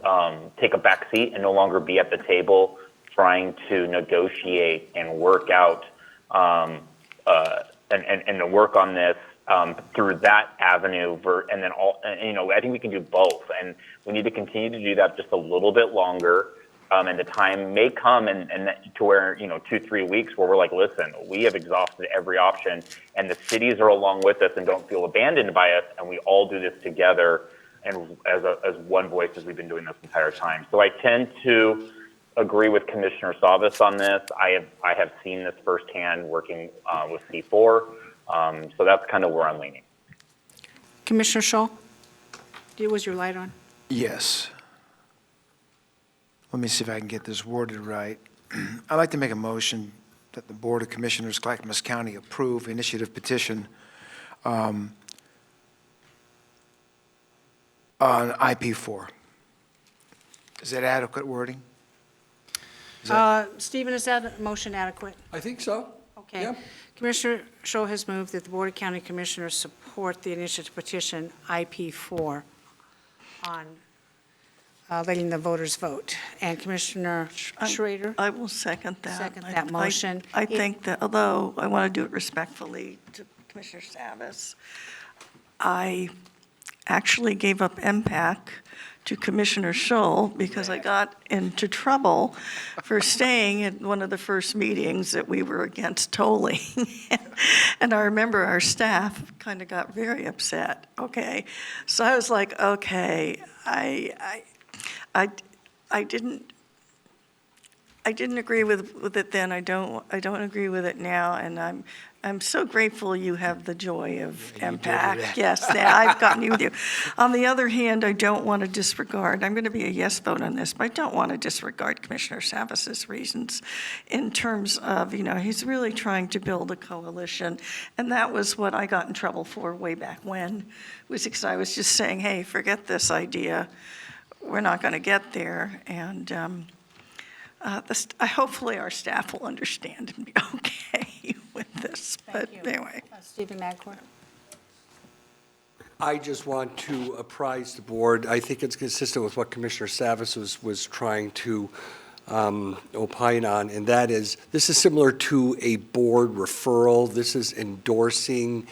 take a back seat and no longer be at the table trying to negotiate and work out and to work on this through that avenue. And then I think we can do both, and we need to continue to do that just a little bit longer. And the time may come and to where, 2-3 weeks where we're like, listen, we have exhausted every option and the cities are along with us and don't feel abandoned by us. And we all do this together and as one voice as we've been doing this entire time. So I tend to agree with Commissioner Savas on this. I have seen this firsthand working with C4. So that's kind of where I'm leaning. Commissioner Schull, was your light on? Yes. Let me see if I can get this worded right. I'd like to make a motion that the Board of Commissioners, Clackamas County, approve initiative petition on IP4. Is that adequate wording? Stephen, is that motion adequate? I think so. Okay. Yeah. Commissioner Schull has moved that the Board of County Commissioners support the initiative petition IP4 on letting the voters vote. And Commissioner Schrader? I will second that. Second that motion. I think that, although I want to do it respectfully to Commissioner Savas, I actually gave up MPAC to Commissioner Schull because I got into trouble for staying at one of the first meetings that we were against tolling. And I remember our staff kind of got very upset, okay? So I was like, okay, I didn't agree with it then. I don't agree with it now, and I'm so grateful you have the joy of MPAC. Yes, I've gotten you with you. On the other hand, I don't want to disregard. I'm going to be a yes vote on this, but I don't want to disregard Commissioner Savas's reasons in terms of he's really trying to build a coalition, and that was what I got in trouble for way back when. Was because I was just saying, hey, forget this idea. We're not going to get there, and hopefully our staff will understand and be okay with this. But anyway. Stephen Magcourt? I just want to apprise the board, I think it's consistent with what Commissioner Savas was trying to opine on, and that is, this is similar to a board referral. This is endorsing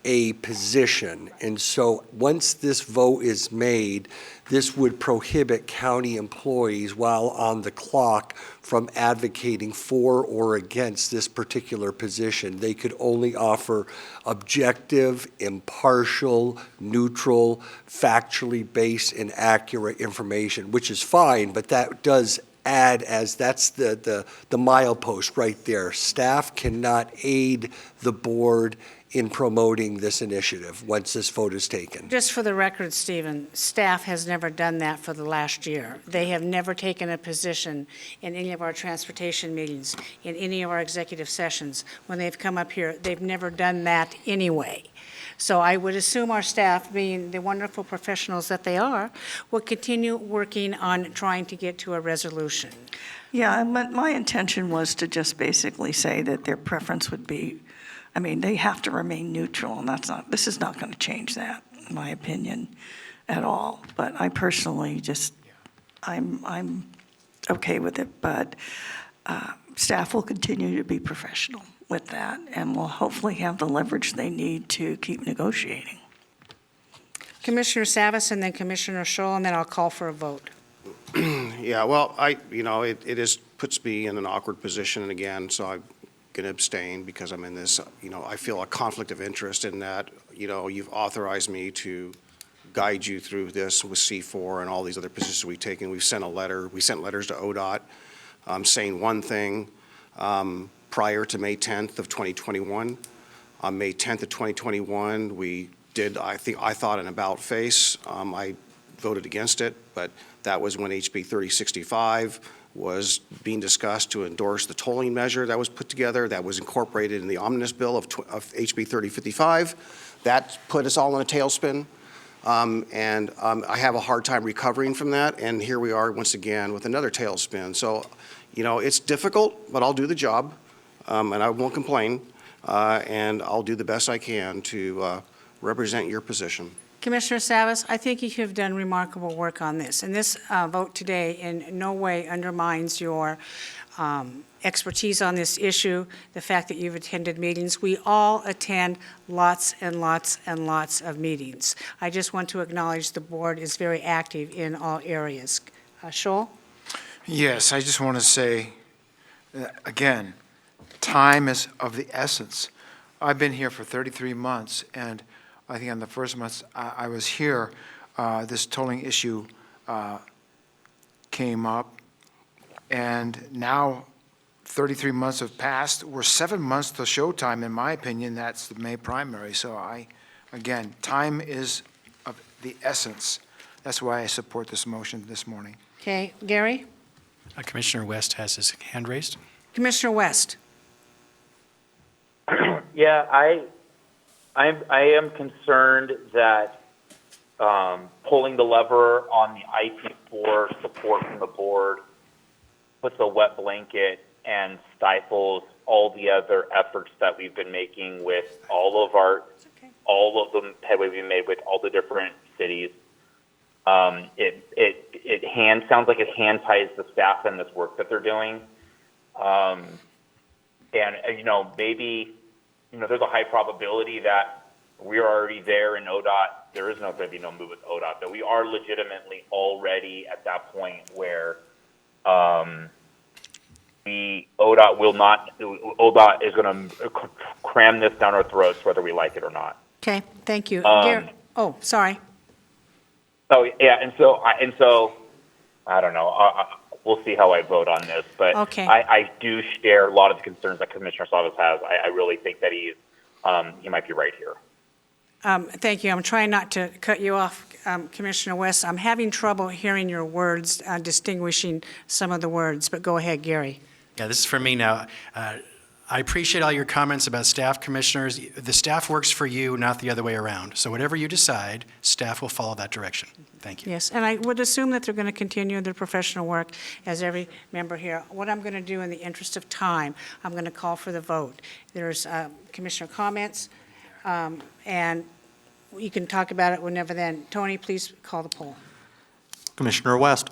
a position. And so once this vote is made, this would prohibit county employees while on the clock from advocating for or against this particular position. They could only offer objective, impartial, neutral, factually based and accurate information, which is fine, but that does add, as that's the milepost right there. Staff cannot aid the board in promoting this initiative once this vote is taken. Just for the record, Stephen, staff has never done that for the last year. They have never taken a position in any of our transportation meetings, in any of our executive sessions. When they've come up here, they've never done that anyway. So I would assume our staff, being the wonderful professionals that they are, will continue working on trying to get to a resolution. Yeah, my intention was to just basically say that their preference would be, they have to remain neutral, and this is not going to change that, in my opinion, at all. But I personally I'm okay with it, but staff will continue to be professional with that, and will hopefully have the leverage they need to keep negotiating. Commissioner Savas and then Commissioner Schull, and then I'll call for a vote. Yeah, well, it puts me in an awkward position, and again, so I'm going to abstain because I'm in this, I feel a conflict of interest in that, you've authorized me to guide you through this with C4 and all these other positions we've taken. We sent letters to ODOT saying one thing prior to May 10th of 2021. On May 10th of 2021, we did, I thought, an about face. I voted against it, but that was when HB 3065 was being discussed to endorse the tolling measure that was put together, that was incorporated in the omnibus bill of HB 3055. That put us all in a tailspin, and I have a hard time recovering from that, and here we are once again with another tailspin. So, it's difficult, but I'll do the job, and I won't complain, and I'll do the best I can to represent your position. Commissioner Savas, I think you have done remarkable work on this, and this vote today in no way undermines your expertise on this issue, the fact that you've attended meetings. We all attend lots and lots and lots of meetings. I just want to acknowledge the board is very active in all areas. Scholl? Yes, I just want to say, again, time is of the essence. I've been here for 33 months, and I think on the first month I was here, this tolling issue came up, and now 33 months have passed. We're 7 months to showtime, in my opinion. That's the May primary. So again, time is of the essence. That's why I support this motion this morning. Okay, Gary? Commissioner West has his hand raised. Commissioner West? Yeah, I am concerned that pulling the lever on the IP4 support from the board puts a wet blanket and stifles all the other efforts that we've been making with all of the headway we've made with all the different cities. It sounds like it hand ties the staff in this work that they're doing. Maybe, there's a high probability that we're already there in ODOT. There is going to be no move with ODOT, but we are legitimately already at that point where ODOT is going to cram this down our throats whether we like it or not. Okay, thank you. Gary? Oh, sorry. So, yeah, and so I don't know. We'll see how I vote on this, but Okay. I do share a lot of the concerns that Commissioner Savas has. I really think that he might be right here. Thank you. I'm trying not to cut you off, Commissioner West. I'm having trouble hearing your words, distinguishing some of the words, but go ahead, Gary. Yeah, this is for me now. I appreciate all your comments about staff commissioners. The staff works for you, not the other way around. So whatever you decide, staff will follow that direction. Thank you. Yes, and I would assume that they're going to continue their professional work as every member here. What I'm going to do in the interest of time, I'm going to call for the vote. There's commissioner comments, and you can talk about it whenever then. Tony, please call the poll. Commissioner West.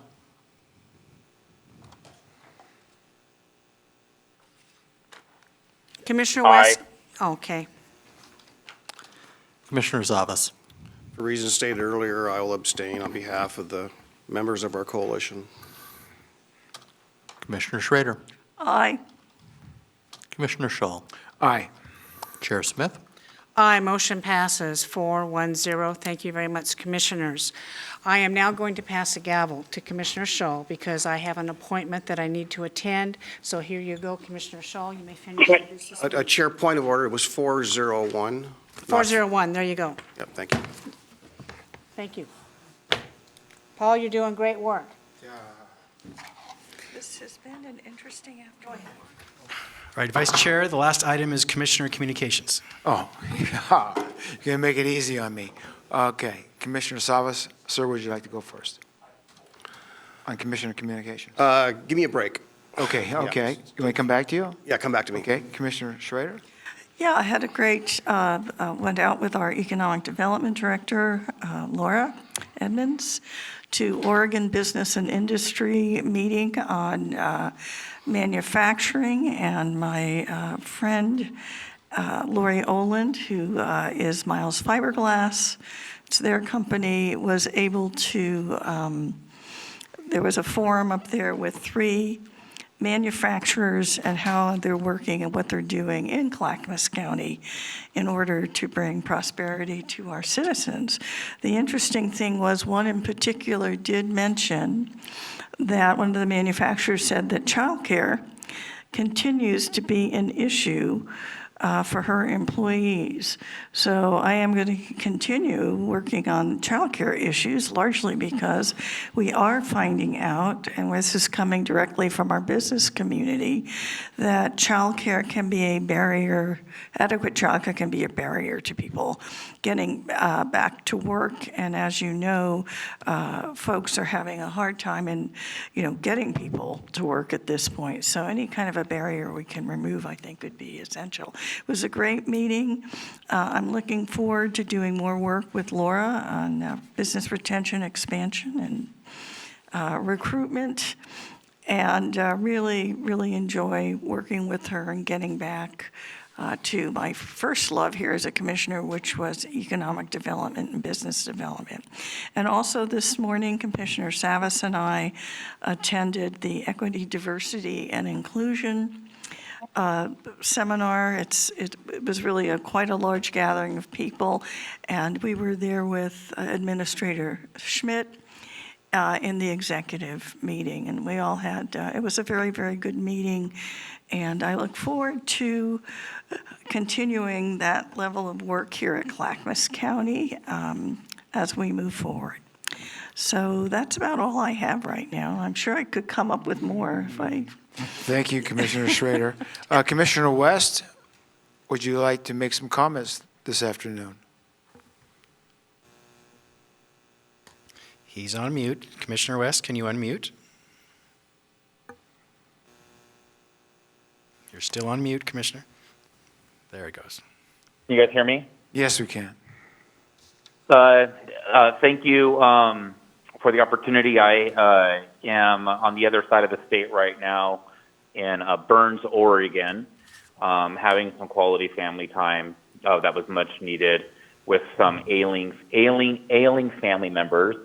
Commissioner West? Okay. Commissioner Zavas. For reasons stated earlier, I will abstain on behalf of the members of our coalition. Commissioner Schrader. Aye. Commissioner Schull. Aye. Chair Smith. Aye, motion passes 4-1-0. Thank you very much, commissioners. I am now going to pass a gavel to Commissioner Schull because I have an appointment that I need to attend. So here you go, Commissioner Schull. You may finish your business. A chair point of order, it was 4-0-1. 4-0-1, there you go. Yep, thank you. Thank you. Paul, you're doing great work. This has been an interesting afternoon. All right, Vice Chair, the last item is Commissioner Communications. Oh, yeah. You're going to make it easy on me. Okay. Commissioner Savas, sir, would you like to go first? On Commissioner Communications. Give me a break. Okay. You want me to come back to you? Yeah, come back to me. Okay. Commissioner Schrader? Yeah, I had a great, went out with our Economic Development Director, Laura Edmonds, to Oregon Business and Industry meeting on manufacturing, and my friend Lori Oland, who is Miles Fiberglass, it's their company, was able to, there was a forum up there with 3 manufacturers and how they're working and what they're doing in Clackamas County in order to bring prosperity to our citizens. The interesting thing was one in particular did mention that one of the manufacturers said that childcare continues to be an issue for her employees. So I am going to continue working on childcare issues, largely because we are finding out, and this is coming directly from our business community, that childcare can be a barrier, adequate childcare can be a barrier to people getting back to work. And as you know, folks are having a hard time in, getting people to work at this point. So any kind of a barrier we can remove, I think, would be essential. It was a great meeting. I'm looking forward to doing more work with Laura on business retention, expansion, and recruitment, and really, really enjoy working with her and getting back to my first love here as a commissioner, which was economic development and business development. And also this morning, Commissioner Savas and I attended the Equity, Diversity, and Inclusion seminar. It was really quite a large gathering of people, and we were there with Administrator Schmidt in the executive meeting, and we all had, it was a very, very good meeting, and I look forward to continuing that level of work here at Clackamas County as we move forward. So that's about all I have right now. I'm sure I could come up with more if I... Thank you, Commissioner Schrader. Commissioner West, would you like to make some comments this afternoon? He's on mute. Commissioner West, can you unmute? You're still on mute, Commissioner. There it goes. You guys hear me? Yes, we can. Thank you for the opportunity. I am on the other side of the state right now in Burns, Oregon, having some quality family time that was much needed with some ailing family members.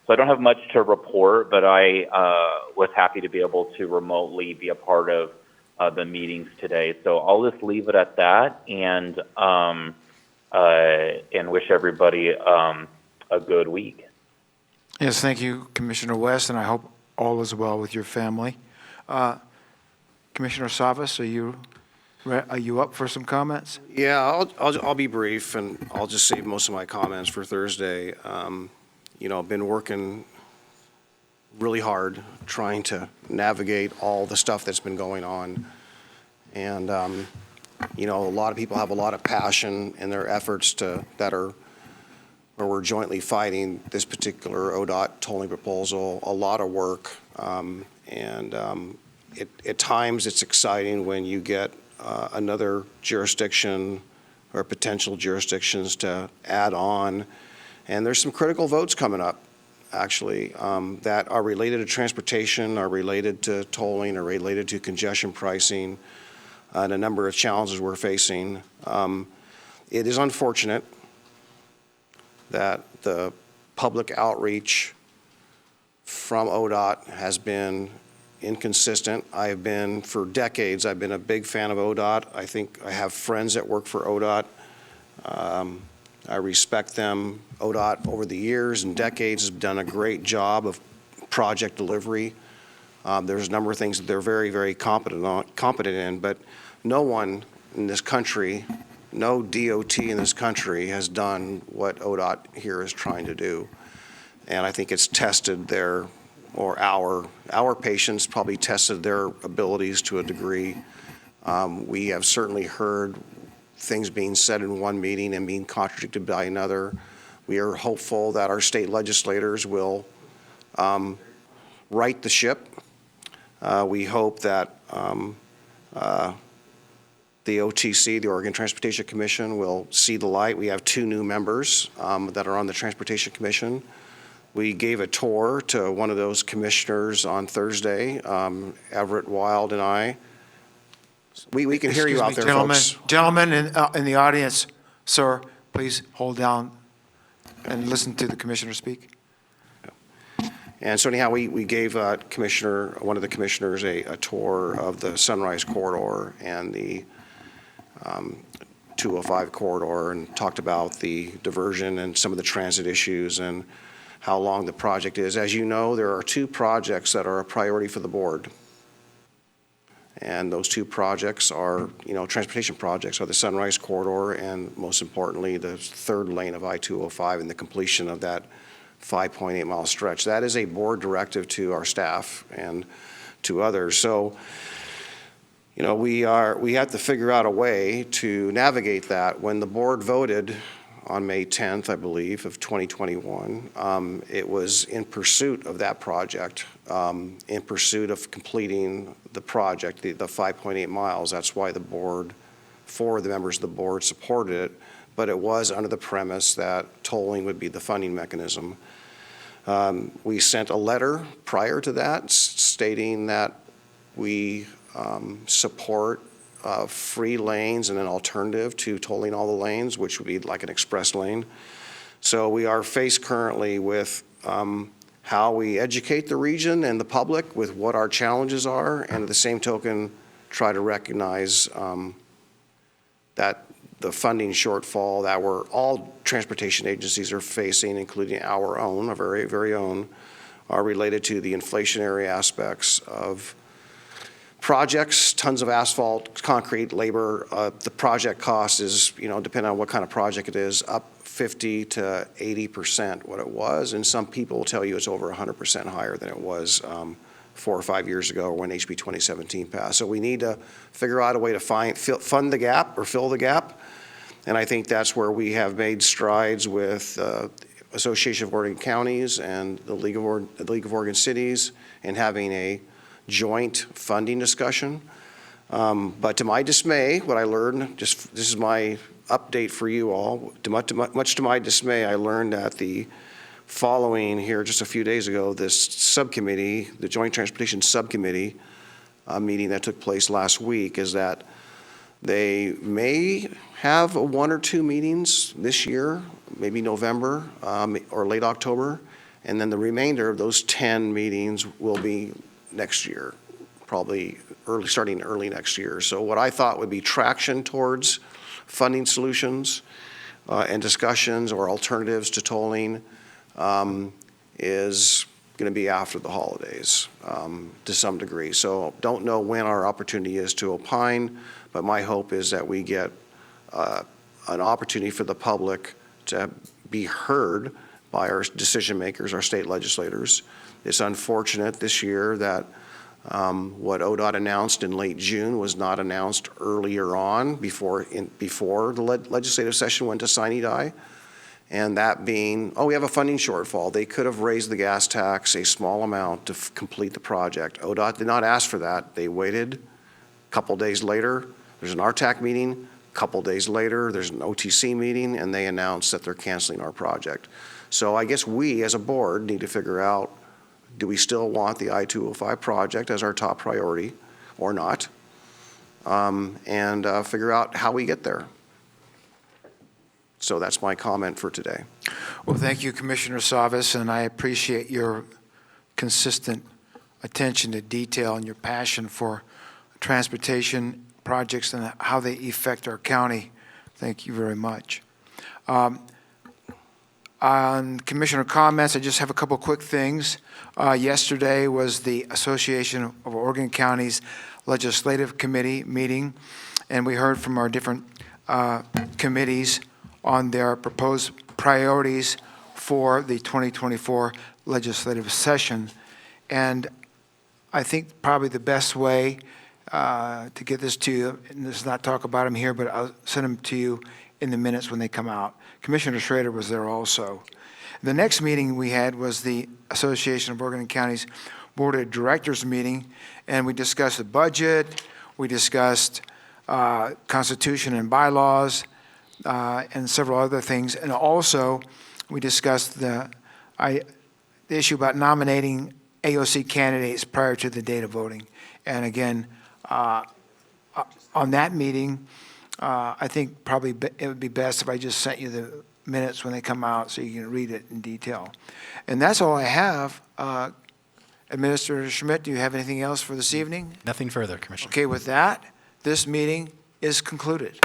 So I don't have much to report, but I was happy to be able to remotely be a part of the meetings today. So I'll just leave it at that and wish everybody a good week. Yes, thank you, Commissioner West, and I hope all is well with your family. Commissioner Savas, are you up for some comments? Yeah, I'll be brief, and I'll just save most of my comments for Thursday. I've been working really hard trying to navigate all the stuff that's been going on. And, a lot of people have a lot of passion in their efforts where we're jointly fighting this particular ODOT tolling proposal, a lot of work. At times it's exciting when you get another jurisdiction or potential jurisdictions to add on. And there's some critical votes coming up, actually, that are related to transportation, are related to tolling, are related to congestion pricing, and a number of challenges we're facing. It is unfortunate that the public outreach from ODOT has been inconsistent. For decades, I've been a big fan of ODOT. I think I have friends that work for ODOT. I respect them. ODOT, over the years and decades, has done a great job of project delivery. There's a number of things that they're very, very competent in, but no one in this country, no DOT in this country has done what ODOT here is trying to do. And I think it's tested our patience probably tested their abilities to a degree. We have certainly heard things being said in one meeting and being contradicted by another. We are hopeful that our state legislators will right the ship. We hope that the OTC, the Oregon Transportation Commission, will see the light. We have 2 new members that are on the Transportation Commission. We gave a tour to one of those commissioners on Thursday, Everett Wild and I. We can hear you out there, folks. Gentlemen in the audience, sir, please hold down and listen to the commissioner speak. And so anyhow, we gave one of the commissioners a tour of the Sunrise Corridor and the 205 corridor and talked about the diversion and some of the transit issues and how long the project is. As you know, there are two projects that are a priority for the board. And those two projects are, transportation projects, are the Sunrise Corridor and, most importantly, the third lane of I-205 and the completion of that 5.8-mile stretch. That is a board directive to our staff and to others. So, we have to figure out a way to navigate that. When the board voted on May 10th, I believe, of 2021, it was in pursuit of that project, in pursuit of completing the project, the 5.8 miles. That's why the board, 4 of the members of the board supported it, but it was under the premise that tolling would be the funding mechanism. We sent a letter prior to that stating that we support free lanes and an alternative to tolling all the lanes, which would be like an express lane. So we are faced currently with how we educate the region and the public with what our challenges are, and at the same token, try to recognize that the funding shortfall that all transportation agencies are facing, including our own, our very, very own, are related to the inflationary aspects of projects, tons of asphalt, concrete, labor. The project cost is, depending on what kind of project it is, up 50 to 80% what it was. And some people will tell you it's over 100% higher than it was 4 or 5 years ago when HB 2017 passed. So we need to figure out a way to fund the gap or fill the gap. And I think that's where we have made strides with Association of Oregon Counties and the League of Oregon Cities in having a joint funding discussion. But to my dismay, what I learned, this is my update for you all, much to my dismay, I learned that the following here just a few days ago, this subcommittee, the Joint Transportation Subcommittee meeting that took place last week, is that they may have 1 or 2 meetings this year, maybe November or late October, and then the remainder of those 10 meetings will be next year, probably starting early next year. So what I thought would be traction towards funding solutions and discussions or alternatives to tolling is going to be after the holidays to some degree. So don't know when our opportunity is to opine, but my hope is that we get an opportunity for the public to be heard by our decision makers, our state legislators. It's unfortunate this year that what ODOT announced in late June was not announced earlier on before the legislative session went to sine die. And that being, we have a funding shortfall. They could have raised the gas tax a small amount to complete the project. ODOT did not ask for that. They waited. A couple days later, there's an RTAC meeting. A couple days later, there's an OTC meeting, and they announced that they're canceling our project. So I guess we, as a board, need to figure out, do we still want the I-205 project as our top priority or not? And figure out how we get there. So that's my comment for today. Well, thank you, Commissioner Savas, and I appreciate your consistent attention to detail and your passion for transportation projects and how they affect our county. Thank you very much. On Commissioner comments, I just have a couple quick things. Yesterday was the Association of Oregon Counties Legislative Committee meeting, and we heard from our different committees on their proposed priorities for the 2024 legislative session. And I think probably the best way to get this to you, and this is not talk about them here, but I'll send them to you in the minutes when they come out. Commissioner Schrader was there also. The next meeting we had was the Association of Oregon Counties Board of Directors meeting, and we discussed the budget, we discussed Constitution and bylaws, and several other things. And also, we discussed the issue about nominating AOC candidates prior to the date of voting. And again, on that meeting, I think probably it would be best if I just sent you minutes when they come out so you can read it in detail. And that's all I have. Administrator Schmidt, do you have anything else for this evening? Nothing further, Commissioner. Okay, with that, this meeting is concluded.